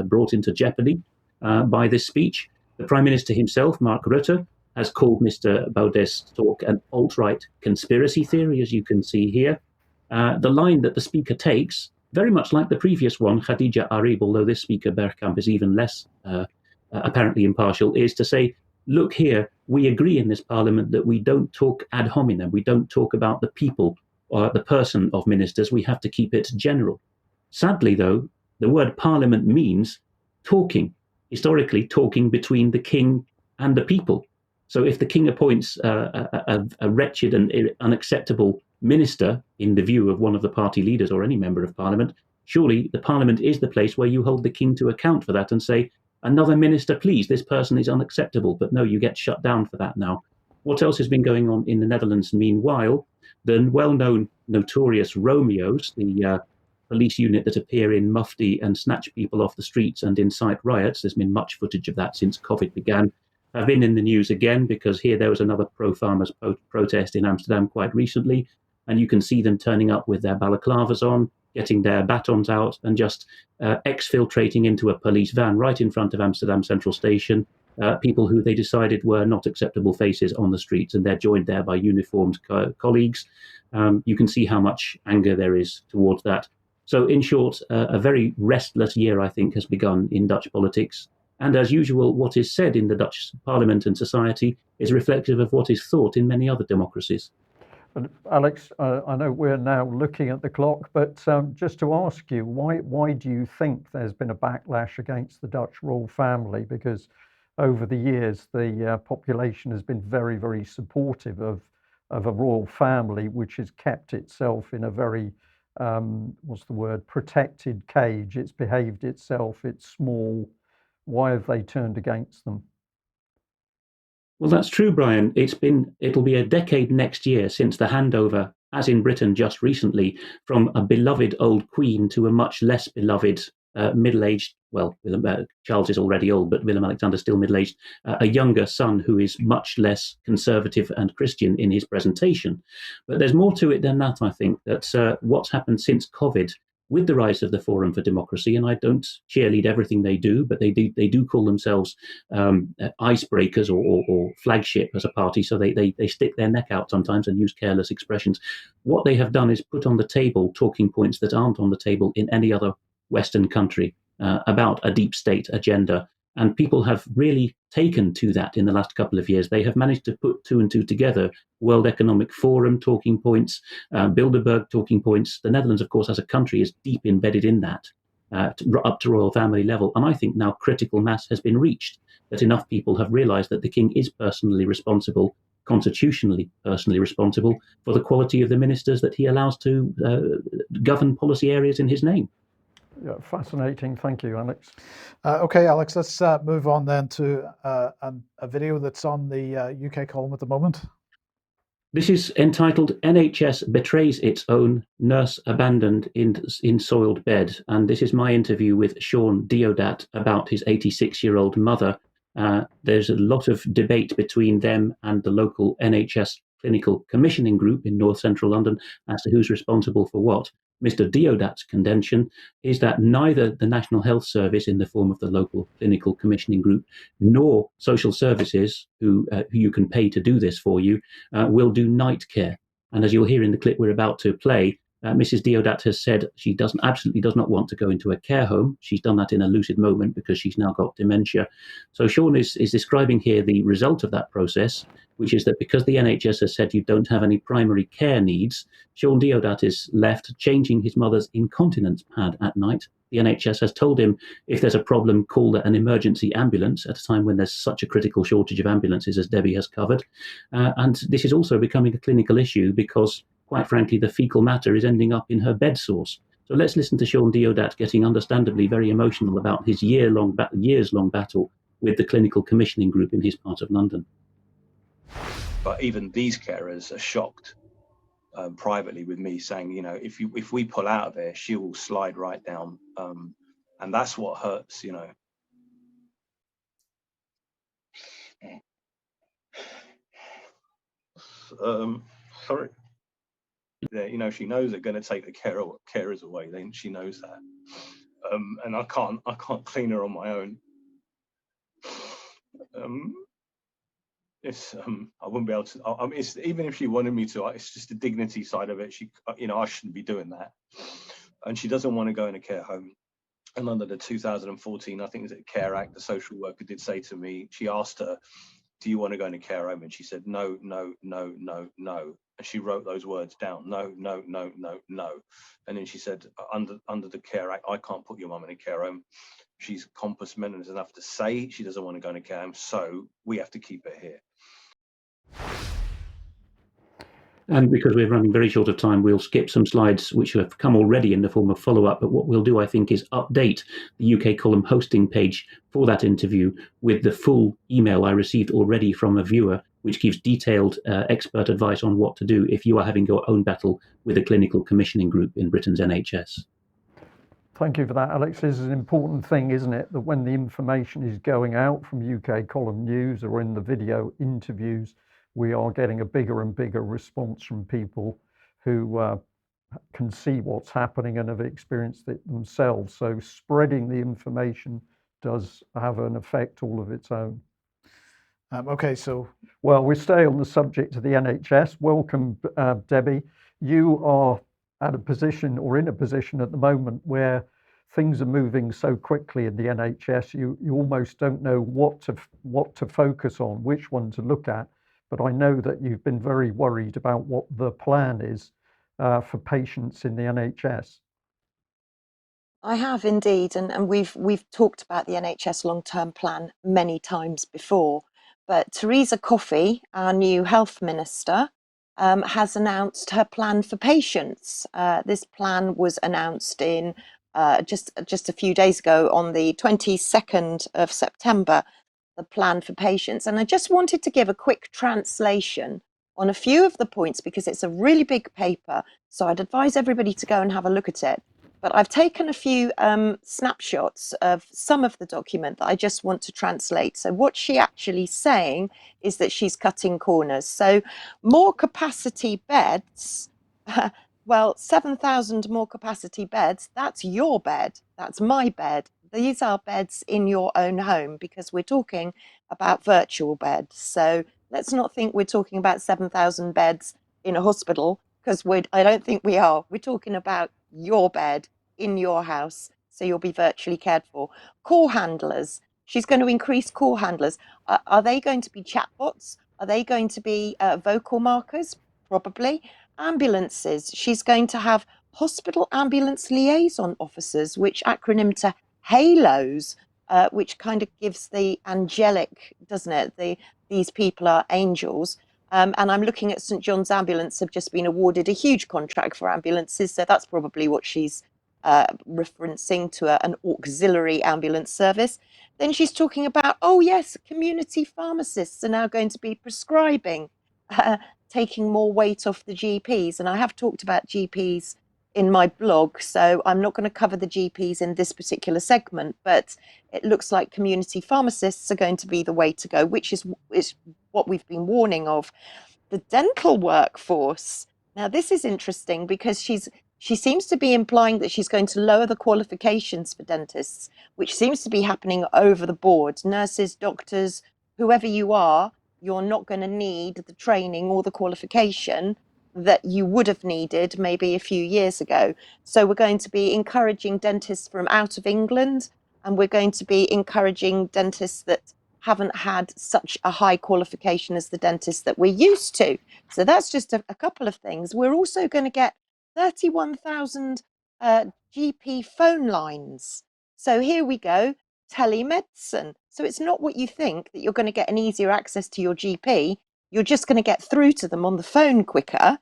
brought into jeopardy by this speech. The Prime Minister himself, Mark Rutte, has called Mr. Baudet's talk an alt-right conspiracy theory, as you can see here. The line that the speaker takes, very much like the previous one, Khadija Arib, although this speaker, Bergkamp, is even less apparently impartial, is to say, look here, we agree in this parliament that we don't talk ad hominem, we don't talk about the people or the person of ministers, we have to keep it general. Sadly, though, the word parliament means talking, historically talking between the king and the people. So if the king appoints a wretched and unacceptable minister in the view of one of the party leaders or any member of parliament, surely the parliament is the place where you hold the king to account for that and say, another minister, please, this person is unacceptable. But no, you get shut down for that now. What else has been going on in the Netherlands meanwhile? The well-known notorious Romeos, the police unit that appear in mufti and snatch people off the streets and incite riots, there's been much footage of that since COVID began, have been in the news again, because here there was another pro-farmers protest in Amsterdam quite recently, and you can see them turning up with their balaclavas on, getting their batons out, and just exfiltrating into a police van right in front of Amsterdam Central Station, people who they decided were not acceptable faces on the streets, and they're joined there by uniformed colleagues. You can see how much anger there is towards that. So in short, a very restless year, I think, has begun in Dutch politics. And as usual, what is said in the Dutch parliament and society is reflective of what is thought in many other democracies. And Alex, I know we're now looking at the clock, but just to ask you, why do you think there's been a backlash against the Dutch royal family? Because over the years, the population has been very, very supportive of a royal family, which has kept itself in a very, what's the word, protected cage. It's behaved itself, it's small. Why have they turned against them? Well, that's true, Brian. It'll be a decade next year since the handover, as in Britain just recently, from a beloved old queen to a much less beloved middle-aged. Well, Charles is already old, but Willem Alexander's still middle-aged. A younger son who is much less conservative and Christian in his presentation. But there's more to it than that. I think that what's happened since COVID, with the rise of the Forum for Democracy, and I don't cheerlead everything they do, but they do call themselves icebreakers or flagship as a party, so they stick their neck out sometimes and use careless expressions. What they have done is put on the table talking points that aren't on the table in any other Western country about a deep state agenda. And people have really taken to that in the last couple of years. They have managed to put two and two together. World Economic Forum talking points, Bilderberg talking points. The Netherlands, of course, as a country, is deep embedded in that, up to royal family level. And I think now critical mass has been reached, that enough people have realized that the king is personally responsible, constitutionally personally responsible, for the quality of the ministers that he allows to govern policy areas in his name. Yeah, fascinating. Thank you, Alex. Okay, Alex, let's move on then to a video that's on the UK column at the moment. This is entitled "NHS Betrays Its Own, Nurse Abandoned in Soiled Bed." And this is my interview with Sean Deodat about his 86-year-old mother. There's a lot of debate between them and the local NHS clinical commissioning group in north central London as to who's responsible for what. Mr. Deodat's contention is that neither the National Health Service, in the form of the local clinical commissioning group, nor social services, who you can pay to do this for you, will do night care. And as you'll hear in the clip we're about to play, Mrs. Deodat has said she absolutely does not want to go into a care home. She's done that in a lucid moment because she's now got dementia. So Sean is describing here the result of that process, which is that because the NHS has said you don't have any primary care needs, Sean Deodat is left changing his mother's incontinence pad at night. The NHS has told him if there's a problem, call an emergency ambulance at a time when there's such a critical shortage of ambulances, as Debi has covered. And this is also becoming a clinical issue because, quite frankly, the fecal matter is ending up in her bed sores. So let's listen to Sean Deodat getting understandably very emotional about his years-long battle with the clinical commissioning group in his part of London. But even these carers are shocked privately with me, saying, you know, if we pull out of there, she will slide right down, and that's what hurts, you know. Sorry. Yeah, you know, she knows they're going to take the carers away. Then she knows that, and I can't clean her on my own. I wouldn't be able to. It's, even if she wanted me to, it's just the dignity side of it. I shouldn't be doing that, and she doesn't want to go in a care home. And under the 2014, I think it's a Care Act, the social worker did say to me, she asked her, "Do you want to go in a care home?" And she said, "No, no, no, no, no." And she wrote those words down, "No, no, no, no, no." And then she said, under the Care Act, I can't put your mum in a care home. She's compos mentis enough to say she doesn't want to go in a care home, so we have to keep her here. And because we're running very short of time, we'll skip some slides which have come already in the form of follow-up. But what we'll do, I think, is update the UK column hosting page for that interview with the full email I received already from a viewer, which gives detailed expert advice on what to do if you are having your own battle with a clinical commissioning group in Britain's NHS. Thank you for that, Alex. This is an important thing, isn't it, that when the information is going out from UK column news or in the video interviews, we are getting a bigger and bigger response from people who can see what's happening and have experienced it themselves. So spreading the information does have an effect all of its own. Okay, so... Well, we stay on the subject of the NHS. Welcome, Debi. You are at a position, or in a position at the moment, where things are moving so quickly in the NHS, you almost don't know what to focus on, which one to look at. but I know that you've been very worried about what the plan is for patients in the NHS. I have indeed, and we've talked about the NHS long-term plan many times before. But Theresa Coffey, our new health minister, has announced her plan for patients. This plan was announced in just a few days ago on the 22nd of September, the plan for patients. And I just wanted to give a quick translation on a few of the points because it's a really big paper. So I'd advise everybody to go and have a look at it. But I've taken a few snapshots of some of the document that I just want to translate. So what she's actually saying is that she's cutting corners. So more capacity beds, well, 7,000 more capacity beds, that's your bed, that's my bed. These are beds in your own home because we're talking about virtual beds. So let's not think we're talking about 7,000 beds in a hospital because I don't think we are. We're talking about your bed in your house, so you'll be virtually cared for. Call handlers. She's going to increase call handlers. Are they going to be chatbots? Are they going to be vocal markers? Probably. Ambulances. She's going to have hospital ambulance liaison officers, which acronym to HALOs, which kind of gives the angelic, doesn't it? These people are angels. And I'm looking at St John's Ambulance have just been awarded a huge contract for ambulances, so that's probably what she's referencing to an auxiliary ambulance service. Then she's talking about, oh yes, community pharmacists are now going to be prescribing, taking more weight off the GPs. And I have talked about GPs in my blog, so I'm not going to cover the GPs in this particular segment, but it looks like community pharmacists are going to be the way to go, which is what we've been warning of. The dental workforce. Now, this is interesting because she seems to be implying that she's going to lower the qualifications for dentists, which seems to be happening over the board. Nurses, doctors, whoever you are, you're not going to need the training or the qualification that you would have needed maybe a few years ago. So we're going to be encouraging dentists from out of England, and we're going to be encouraging dentists that haven't had such a high qualification as the dentists that we're used to. So that's just a couple of things. We're also going to get 31,000 GP phone lines. So here we go, telemedicine. So it's not what you think, that you're going to get an easier access to your GP. You're just going to get through to them on the phone quicker.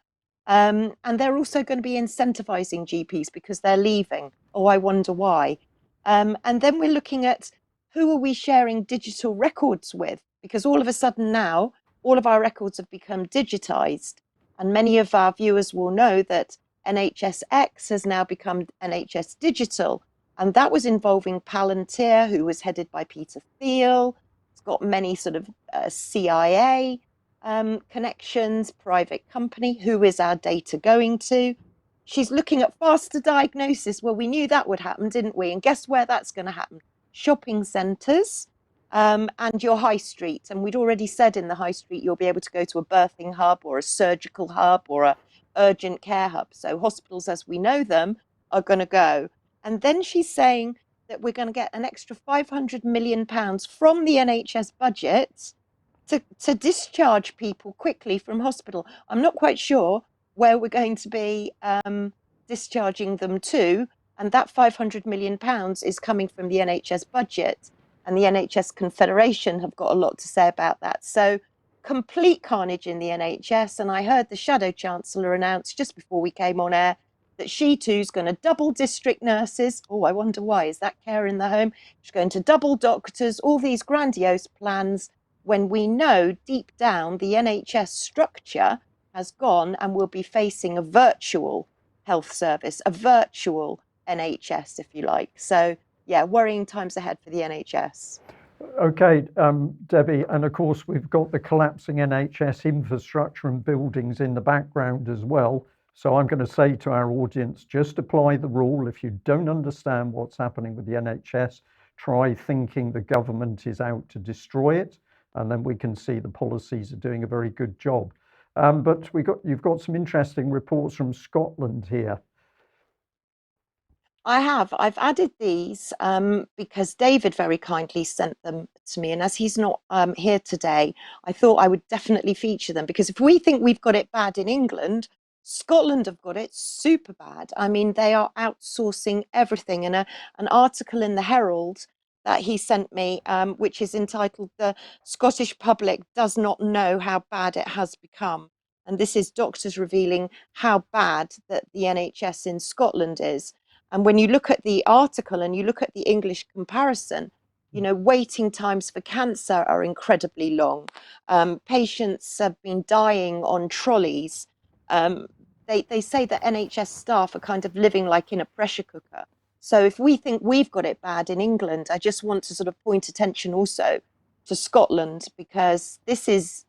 And they're also going to be incentivizing GPs because they're leaving. Oh, I wonder why. And then we're looking at who are we sharing digital records with? Because all of a sudden now, all of our records have become digitized. And many of our viewers will know that NHSX has now become NHS Digital. And that was involving Palantir, who was headed by Peter Thiel. It's got many sort of CIA connections, private company. Who is our data going to? She's looking at faster diagnosis. Well, we knew that would happen, didn't we? And guess where that's going to happen? Shopping centres and your high street. And we'd already said in the high street, you'll be able to go to a birthing hub or a surgical hub or a urgent care hub. So hospitals as we know them are going to go. And then she's saying that we're going to get an extra £500 million from the NHS budget to discharge people quickly from hospital. I'm not quite sure where we're going to be discharging them to. And that £500 million is coming from the NHS budget. And the NHS Confederation have got a lot to say about that. So complete carnage in the NHS. And I heard the Shadow Chancellor announce just before we came on air that she too is going to double district nurses. Oh, I wonder why. Is that care in the home? She's going to double doctors, all these grandiose plans, when we know deep down the NHS structure has gone and will be facing a virtual health service, a virtual NHS, if you like. So, yeah, worrying times ahead for the NHS. Okay, Debbie, and of course we've got the collapsing NHS infrastructure and buildings in the background as well. So I'm going to say to our audience, just apply the rule. If you don't understand what's happening with the NHS, try thinking the government is out to destroy it, and then we can see the policies are doing a very good job. But you've got some interesting reports from Scotland here. I have. I've added these because David very kindly sent them to me. And as he's not here today, I thought I would definitely feature them because if we think we've got it bad in England, Scotland have got it super bad. I mean, they are outsourcing everything. And an article in the Herald that he sent me, which is entitled "The Scottish Public Does Not Know How Bad It Has Become." And this is doctors revealing how bad that the NHS in Scotland is. And when you look at the article and you look at the English comparison, you know, waiting times for cancer are incredibly long. Patients have been dying on trolleys. They say that NHS staff are kind of living like in a pressure cooker. So if we think we've got it bad in England, I just want to sort of point attention also to Scotland because this is,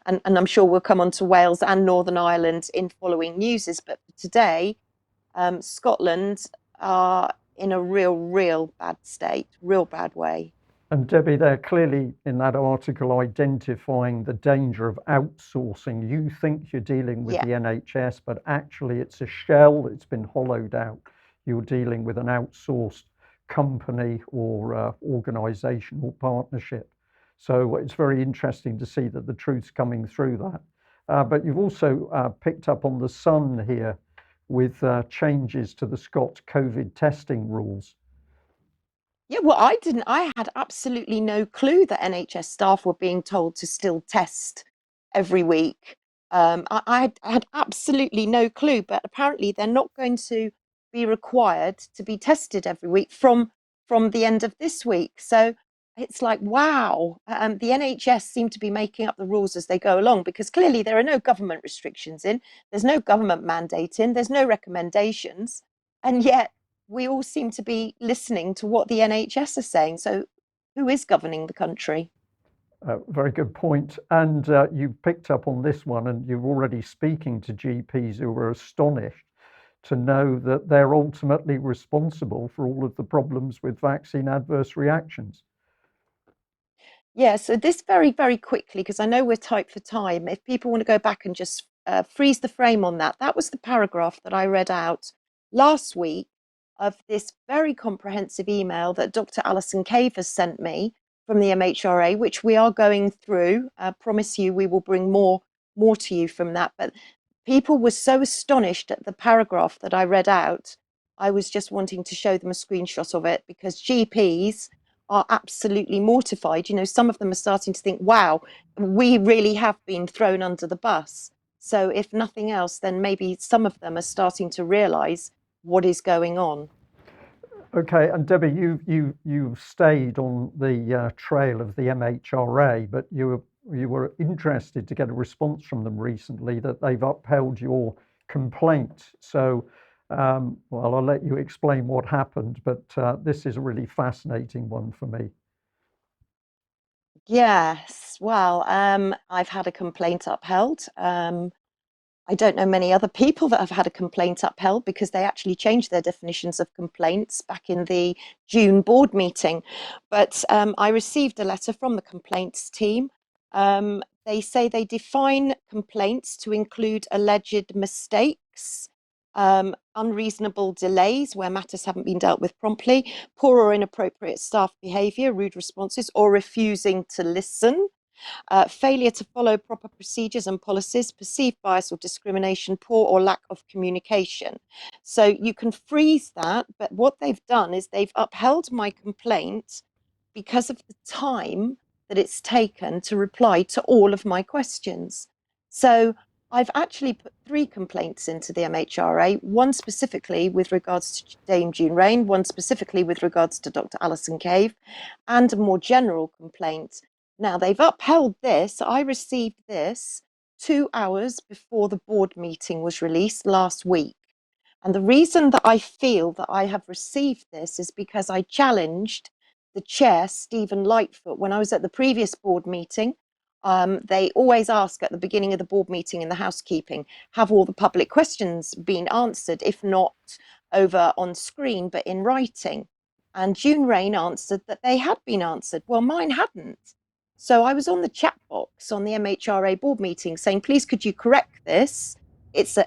and I'm sure we'll come on to Wales and Northern Ireland in following newses, but for today, Scotland are in a real bad state, real bad way. And Debbie, they're clearly in that article identifying the danger of outsourcing. You think you're dealing with Yeah. the NHS, but actually it's a shell that's been hollowed out. You're dealing with an outsourced company or organisation or partnership. So it's very interesting to see that the truth's coming through that. But you've also picked up on the Sun here with changes to the Scots COVID testing rules. Yeah, well, I didn't. I had absolutely no clue that NHS staff were being told to still test every week. I had absolutely no clue, but apparently they're not going to be required to be tested every week from the end of this week. So it's like, wow, the NHS seem to be making up the rules as they go along because clearly there are no government restrictions in, there's no government mandate in, there's no recommendations, and yet we all seem to be listening to what the NHS are saying. So, who is governing the country? Very good point. And you picked up on this one, and you're already speaking to GPs who are astonished to know that they're ultimately responsible for all of the problems with vaccine adverse reactions. Yeah, so this very quickly, because I know we're tight for time. If people want to go back and just freeze the frame on that, that was the paragraph that I read out last week of this very comprehensive email that Dr. Alison Cave has sent me from the MHRA, which we are going through. I promise you we will bring more to you from that. But people were so astonished at the paragraph that I read out. I was just wanting to show them a screenshot of it because GPs are absolutely mortified. You know, some of them are starting to think, wow, we really have been thrown under the bus. So if nothing else, then maybe some of them are starting to realize what is going on. Okay, and Debbie, you've stayed on the trail of the MHRA, but you were interested to get a response from them recently that they've upheld your complaint. So, well, I'll let you explain what happened, but this is a really fascinating one for me. Yes, well, I've had a complaint upheld. I don't know many other people that have had a complaint upheld because they actually changed their definitions of complaints back in the June board meeting. But I received a letter from the complaints team. They say they define complaints to include alleged mistakes, unreasonable delays where matters haven't been dealt with promptly, poor or inappropriate staff behaviour, rude responses, or refusing to listen. Failure to follow proper procedures and policies, perceived bias or discrimination, poor or lack of communication. So you can freeze that, but what they've done is they've upheld my complaint because of the time that it's taken to reply to all of my questions. So I've actually put 3 complaints into the MHRA, one specifically with regards to Dame June Rain, one specifically with regards to Dr. Alison Cave, and a more general complaint. Now, they've upheld this. I received this 2 hours before the board meeting was released last week. And the reason that I feel that I have received this is because I challenged the chair, Stephen Lightfoot, when I was at the previous board meeting. They always ask at the beginning of the board meeting in the housekeeping, have all the public questions been answered, if not over on screen, but in writing? And June Rain answered that they had been answered. Well, mine hadn't. So I was on the chat box on the MHRA board meeting saying, please, could you correct this? It's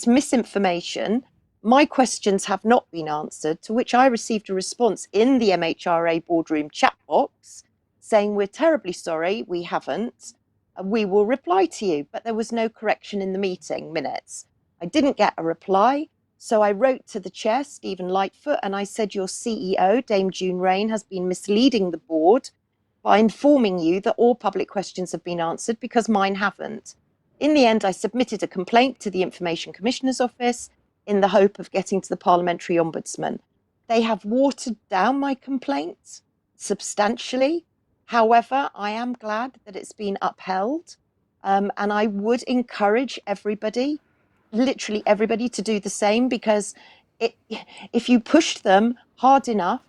misinformation. my questions have not been answered, to which I received a response in the MHRA boardroom chat box saying, we're terribly sorry, we haven't. We will reply to you. But there was no correction in the meeting minutes. I didn't get a reply. So I wrote to the chair, Stephen Lightfoot, and I said, your CEO, Dame June Rain, has been misleading the board by informing you that all public questions have been answered because mine haven't. In the end, I submitted a complaint to the Information Commissioner's Office in the hope of getting to the Parliamentary Ombudsman. They have watered down my complaint substantially. However, I am glad that it's been upheld, and I would encourage everybody, literally everybody, to do the same, because if you push them hard enough,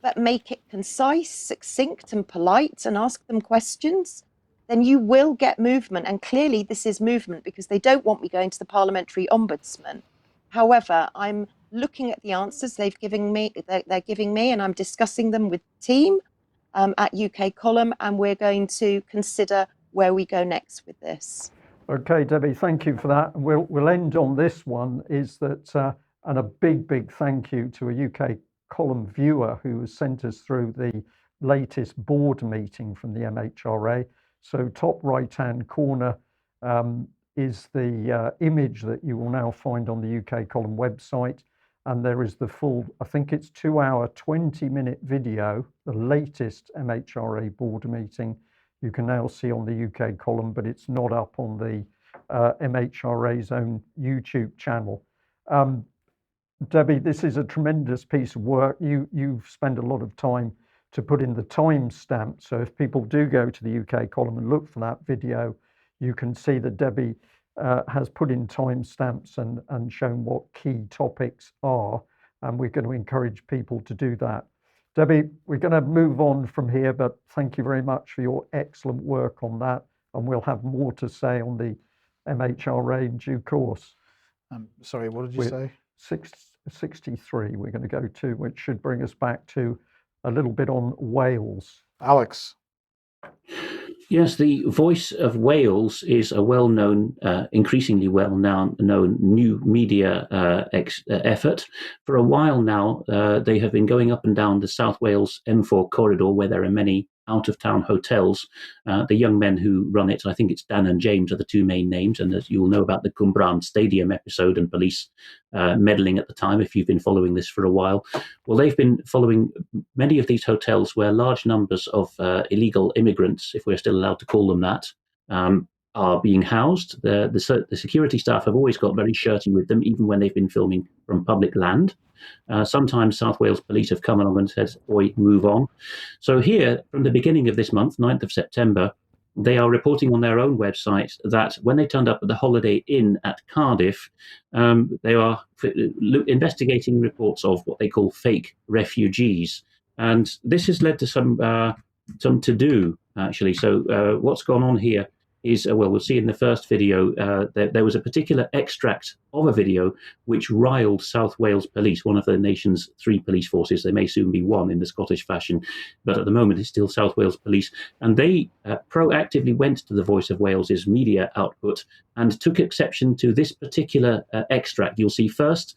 but make it concise, succinct and polite and ask them questions, then you will get movement. And clearly this is movement because they don't want me going to the Parliamentary Ombudsman. However, I'm looking at the answers they're giving me, and I'm discussing them with the team at UK Column, and we're going to consider where we go next with this. Okay, Debbie, thank you for that. And we'll end on this one, is that, and a big thank you to a UK Column viewer who has sent us through the latest board meeting from the MHRA. So top right-hand corner is the image that you will now find on the UK Column website. And there is the full, I think it's 2-hour, 20-minute video, the latest MHRA board meeting. You can now see on the UK Column, but it's not up on the MHRA's own YouTube channel. Debbie, this is a tremendous piece of work. You've spent a lot of time to put in the timestamp. So if people do go to the UK Column and look for that video, you can see that Debbie has put in timestamps and shown what key topics are. And we're going to encourage people to do that. Debbie, we're going to move on from here, but thank you very much for your excellent work on that. And we'll have more to say on the MHRA in due course. Sorry, what did you say? 63 we're going to go to, which should bring us back to a little bit on Wales. Alex. Yes, the Voice of Wales is a well-known, increasingly well-known new media effort. For a while now, they have been going up and down the South Wales M4 corridor, where there are many out-of-town hotels. The young men who run it, I think it's Dan and James, are the two main names. And as you'll know about the Cwmbran Stadium episode and police meddling at the time, if you've been following this for a while. Well, they've been following many of these hotels where large numbers of illegal immigrants, if we're still allowed to call them that, are being housed. The security staff have always got very shirty with them, even when they've been filming from public land. Sometimes South Wales Police have come along and said, oi, move on. So here, from the beginning of this month, 9th of September, they are reporting on their own website that when they turned up at the Holiday Inn at Cardiff, they are investigating reports of what they call fake refugees. And this has led to some to-do, actually. So what's gone on here is, well, we'll see in the first video, there was a particular extract of a video which riled South Wales Police, one of the nation's 3 police forces. There may soon be 1 in the Scottish fashion, but at the moment it's still South Wales Police. And they proactively went to the Voice of Wales's media output and took exception to this particular extract. You'll see first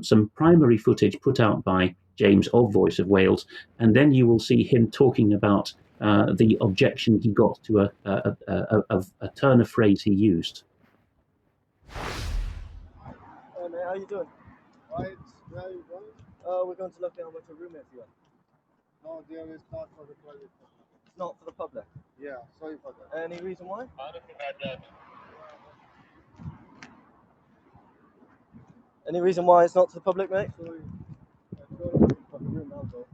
some primary footage put out by James of Voice of Wales, and then you will see him talking about the objection he got to a turn of phrase he used. Hey mate, how you doing? Right, where are you going? We're going to look at how much a room is here. No, there is not for the private. It's not for the public. Yeah, sorry for that. Any reason why? Any reason why it's not to the public, mate? Sorry. I don't know for the room now, though.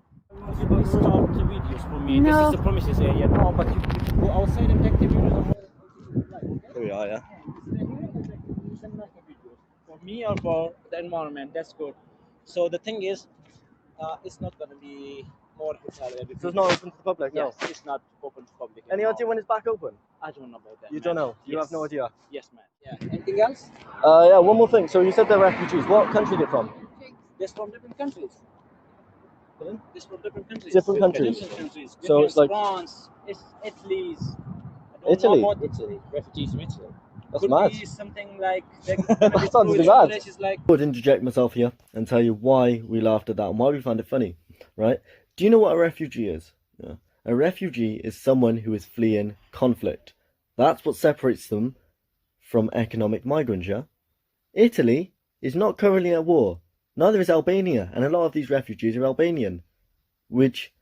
You don't stop the videos for me. No. This is the promises area. No, but you go outside and take the videos. Here we are, yeah. For me or for the environment, that's good. So the thing is, it's not going to be more hotel. So it's not open to the public, no? Yes, it's not open to public. Any idea when it's back open? I don't know about that. You man. don't know? You Yes. have no idea? Yes, man. Yeah. Anything else? Yeah, one more thing. So you said they're refugees. What country are they from? They're from different countries. Pardon? They're from different countries. Different countries. Different countries. So it's like- France, it's Italy's. I don't Italy? know about Italy. Refugees from Italy. That's could mad. be something like they're gonna That sounds destroy really the bad. village. Is like I would interject myself here and tell you why we laughed at that and why we found it funny, right? Do you know what a refugee is? Yeah. A refugee is someone who is fleeing conflict. That's what separates them from economic migrants, yeah? Italy is not currently at war. Neither is Albania, and a lot of these refugees are Albanian, which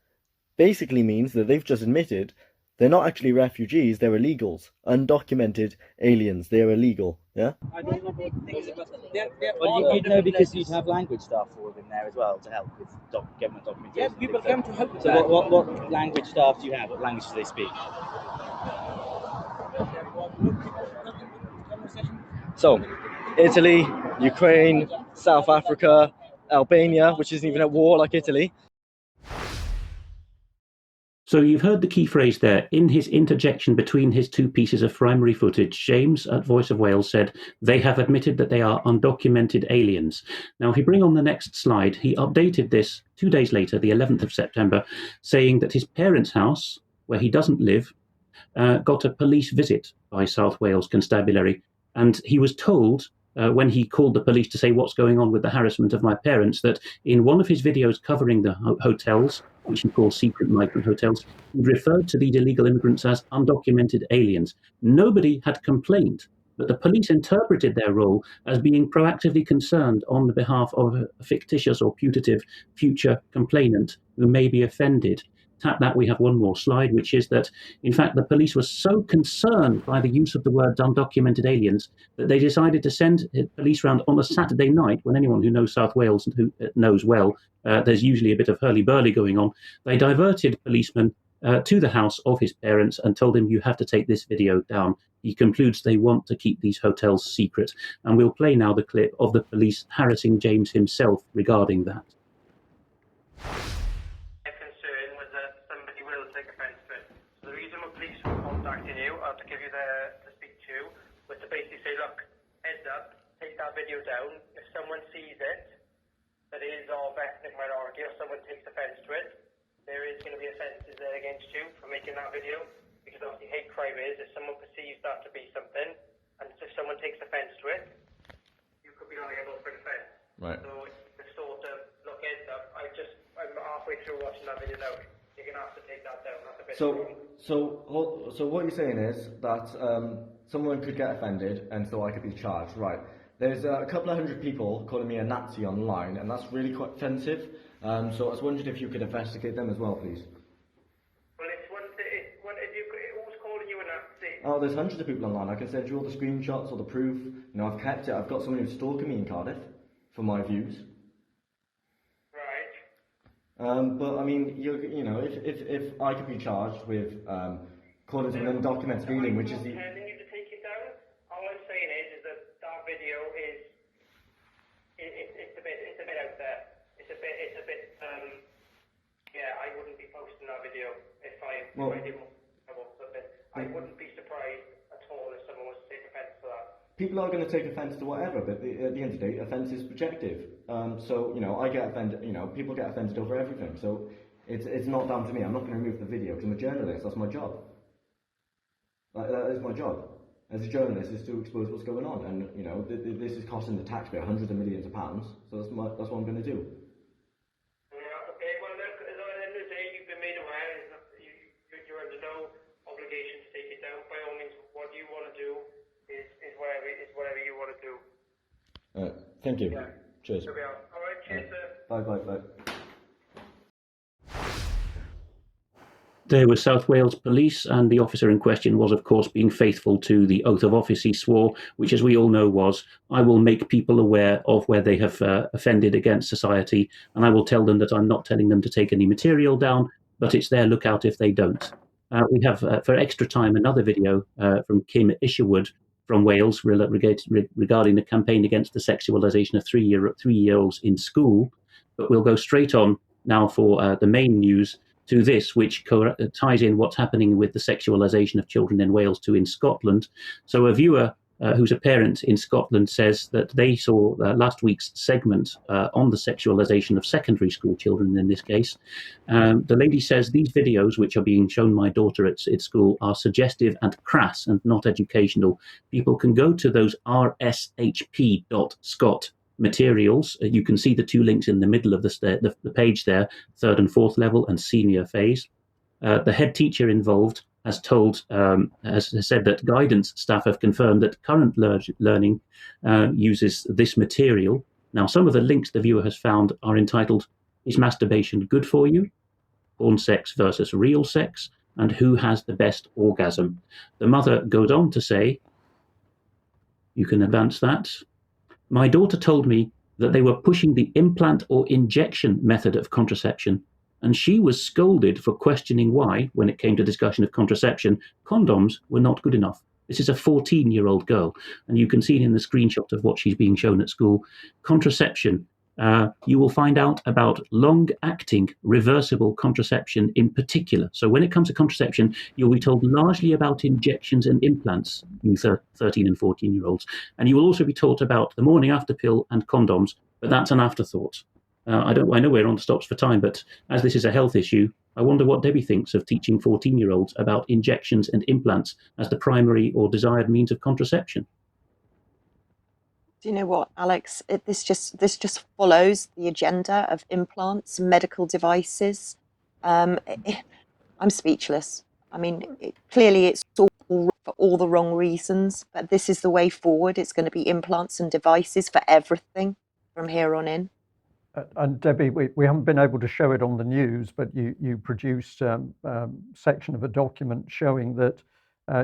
basically means that they've just admitted they're not actually refugees, they're illegals, undocumented aliens. They're illegal, yeah? I don't know about things, but they're Well, all you'd know because you'd places. have language staff for them there as well to help with government documentation. Yeah, and people things come like to help with that. So that. what language staff do you have? What language do they speak? So, Italy, Ukraine, South Africa, Albania, which isn't even at war like Italy. So you've heard the key phrase there. In his interjection between his two pieces of primary footage, James at Voice of Wales said, they have admitted that they are undocumented aliens. Now, if you bring on the next slide, he updated this 2 days later, the 11th of September, saying that his parents' house, where he doesn't live, got a police visit by South Wales Constabulary. And he was told, when he called the police to say what's going on with the harassment of my parents, that in one of his videos covering the hotels, which he calls secret migrant hotels, he referred to these illegal immigrants as undocumented aliens. Nobody had complained, but the police interpreted their role as being proactively concerned on the behalf of a fictitious or putative future complainant who may be offended. Tap that, we have one more slide, which is that, in fact, the police were so concerned by the use of the word undocumented aliens that they decided to send police round on a Saturday night, when anyone who knows South Wales who knows well, there's usually a bit of hurly-burly going on. They diverted policemen to the house of his parents and told him, you have to take this video down. He concludes they want to keep these hotels secret. And we'll play now the clip of the police harassing James himself regarding that. Contacting you to give you to speak to was to basically say, look, heads up, take that video down. If someone sees it that is of ethnic minority or someone takes offence to it, there is going to be offences there against you for making that video, because obviously hate crime is if someone perceives that to be something, and if someone takes offence to it, you could be liable for an offence. Right. So it's sort of, look, heads up, I'm halfway through watching that video now. You're going to have to take that down. That's a bit strong. So what you're saying is that someone could get offended and so I could be charged, right? There's a couple of hundred people calling me a Nazi online, and that's really quite offensive. So I was wondering if you could investigate them as well, please. Well, who's calling you a Nazi? Oh, there's hundreds of people online. I can send you all the screenshots or the proof. You know, I've kept it. I've got someone who's stalking me in Cardiff for my views. But I mean, you know, if I could be charged with calling someone undocumented alien, which is the. I'm not telling you to take it down. All I'm saying is that video is it's a bit out there. It's a bit yeah. I wouldn't be posting that video if I didn't want something. I wouldn't be surprised at all if someone was to take offence to that. People are going to take offence to whatever, but at the end of the day, offence is subjective. So, you know, I get offended, you know, people get offended over everything. So, it's not down to me. I'm not going to remove the video because I'm a journalist. That's my job. That is my job. As a journalist, is to expose what's going on. And, you know, this is costing the taxpayer hundreds of millions of pounds. So that's what I'm going to do. Yeah, okay. Well, look, at the end of the day, you've been made aware. You're under no obligation to take it down. By all means, what you want to do is whatever you want to do. Thank you. Yeah. Cheers. There we are. All right. Cheers, sir. Bye. There was South Wales Police, and the officer in question was, of course, being faithful to the oath of office he swore, which, as we all know, was, I will make people aware of where they have offended against society, and I will tell them that I'm not telling them to take any material down, but it's their lookout if they don't. We have, for extra time, another video from Kim Isherwood from Wales regarding the campaign against the sexualisation of three-year-olds in school. But we'll go straight on now for the main news to this, which ties in what's happening with the sexualisation of children in Wales to in Scotland. So a viewer who's a parent in Scotland, says that they saw last week's segment on the sexualization of secondary school children in this case. The lady says these videos, which are being shown my daughter at school, are suggestive and crass and not educational. People can go to those rshp.scot materials. You can see the two links in the middle of the page there, third and fourth level and senior phase. The head teacher involved has said that guidance staff have confirmed that current learning uses this material. Now, some of the links the viewer has found are entitled, "Is masturbation good for you?" "Porn sex versus real sex," and "Who has the best orgasm?" The mother goes on to say, you can advance that, "My daughter told me that they were pushing the implant or injection method of contraception, and she was scolded for questioning why, when it came to discussion of contraception, condoms were not good enough." This is a 14-year-old girl, and you can see in the screenshot of what she's being shown at school. Contraception. You will find out about long-acting reversible contraception in particular. So when it comes to contraception, you'll be told largely about injections and implants, you 13 and 14-year-olds. And you will also be taught about the morning after pill and condoms, but that's an afterthought. I know we're on the stops for time, but as this is a health issue, I wonder what Debbie thinks of teaching 14-year-olds about injections and implants as the primary or desired means of contraception. Do you know what, Alex? This just follows the agenda of implants, medical devices. I'm speechless. I mean, clearly it's all for all the wrong reasons, but this is the way forward. It's going to be implants and devices for everything from here on in. And Debbie, we haven't been able to show it on the news, but you produced section of a document showing that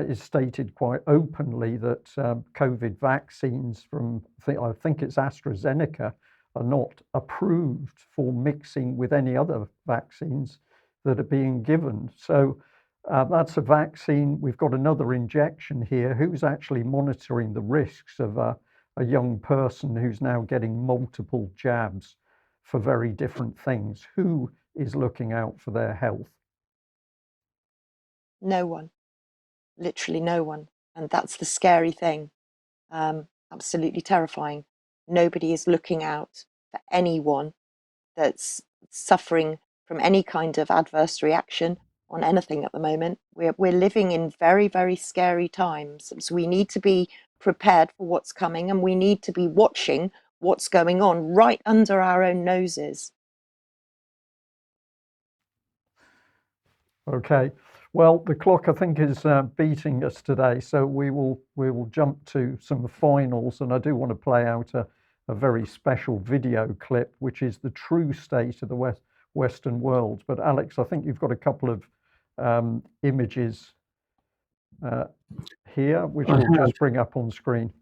is stated quite openly that COVID vaccines from, I think it's AstraZeneca, are not approved for mixing with any other vaccines that are being given. So that's a vaccine. We've got another injection here. Who's actually monitoring the risks of a young person who's now getting multiple jabs for very different things? Who is looking out for their health? No one. Literally no one. And that's the scary thing. Absolutely terrifying. Nobody is looking out for anyone that's suffering from any kind of adverse reaction on anything at the moment. We're living in very, very scary times. So we need to be prepared for what's coming, and we need to be watching what's going on right under our own noses. Okay. Well, the clock, I think, is beating us today, so we will jump to some finals, and I do want to play out a very special video clip, which is the true state of the Western world. But Alex, I think you've got a couple of images here, which we'll just bring up on screen.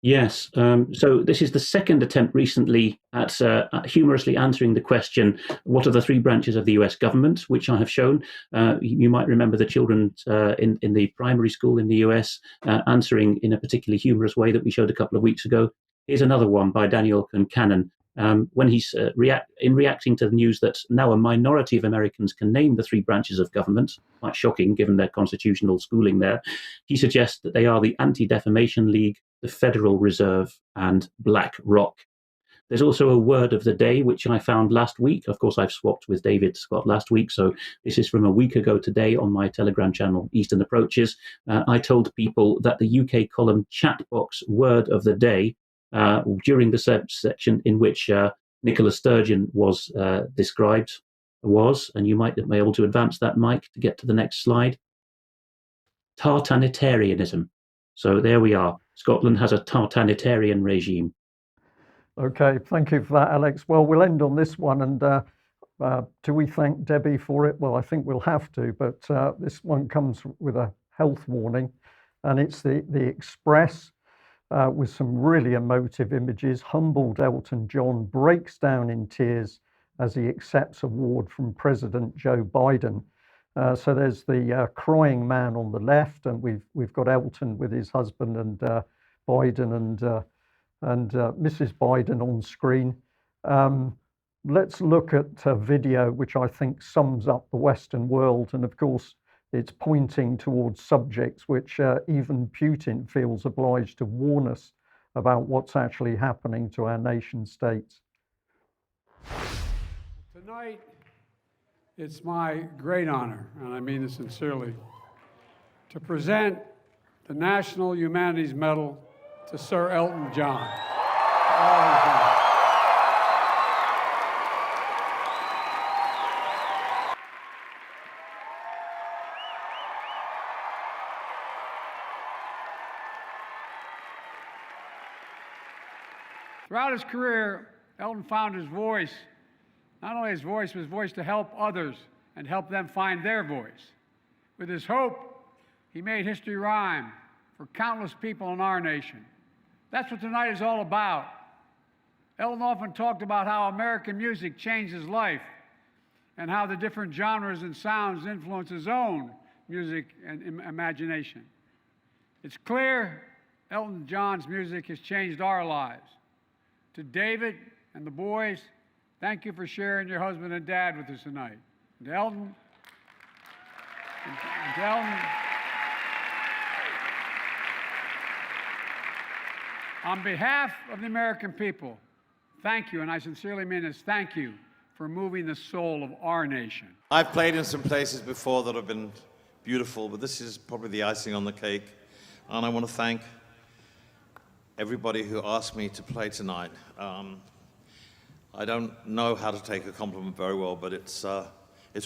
Yes. So this is the second attempt recently at humorously answering the question, what are the three branches of the US government, which I have shown. You might remember the children in the primary school in the US answering in a particularly humorous way that we showed a couple of weeks ago. Here's another one by Daniel Concannon. When he's reacting to the news that now a minority of Americans can name the three branches of government, quite shocking given their constitutional schooling there, he suggests that they are the Anti-Defamation League, the Federal Reserve, and BlackRock. There's also a word of the day, which I found last week. Of course, I've swapped with David Scott last week, so this is from a week ago today on my Telegram channel, Eastern Approaches. I told people that the UK column chat box word of the day during the section in which Nicola Sturgeon was described was, and you might be able to advance that, Mike, to get to the next slide, tartanitarianism. So there we are. Scotland has a tartanitarian regime. Okay, thank you for that, Alex. Well, we'll end on this one, and do we thank Debbie for it? Well, I think we'll have to, but this one comes with a health warning, and it's the Express with some really emotive images. Humbled Elton John breaks down in tears as he accepts award from President Joe Biden. So there's the crying man on the left, and we've got Elton with his husband and Biden and Mrs. Biden on screen. Let's look at a video which I think sums up the Western world. And of course, it's pointing towards subjects which even Putin feels obliged to warn us about what's actually happening to our nation states. Tonight, it's my great honor, and I mean this sincerely, to present the National Humanities Medal to Sir Elton John. Throughout his career, Elton found his voice, not only his voice, but his voice to help others and help them find their voice. With his hope, he made history rhyme for countless people in our nation. That's what tonight is all about. Elton often talked about how American music changed his life and how the different genres and sounds influence his own music and imagination. It's clear Elton John's music has changed our lives. To David and the boys, thank you for sharing your husband and dad with us tonight. And to Elton, on behalf of the American people, thank you, and I sincerely mean this, thank you for moving the soul of our nation. I've played in some places before that have been beautiful, but this is probably the icing on the cake. And I want to thank everybody who asked me to play tonight. I don't know how to take a compliment very well, but it's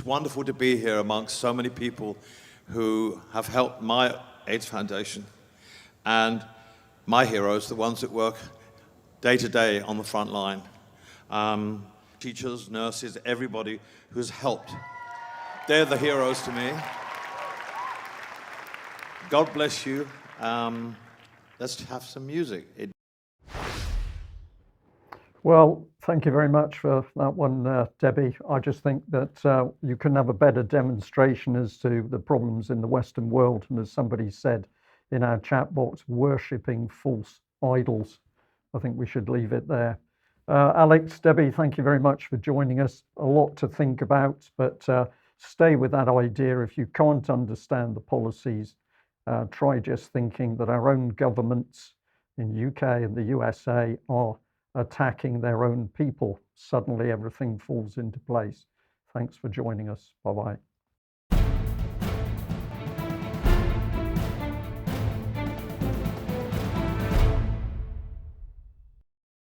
wonderful to be here amongst so many people who have helped my AIDS Foundation and my heroes, the ones that work day to day on the front line. Teachers, nurses, everybody who's helped. They're the heroes to me. God bless you. Let's have some music. Well, thank you very much for that one, Debbie. I just think that you couldn't have a better demonstration as to the problems in the Western world. And as somebody said in our chat box, worshipping false idols. I think we should leave it there. Alex, Debbie, thank you very much for joining us. A lot to think about, but stay with that idea. If you can't understand the policies, try just thinking that our own governments in UK and the USA are attacking their own people. Suddenly everything falls into place. Thanks for joining us. Bye-bye.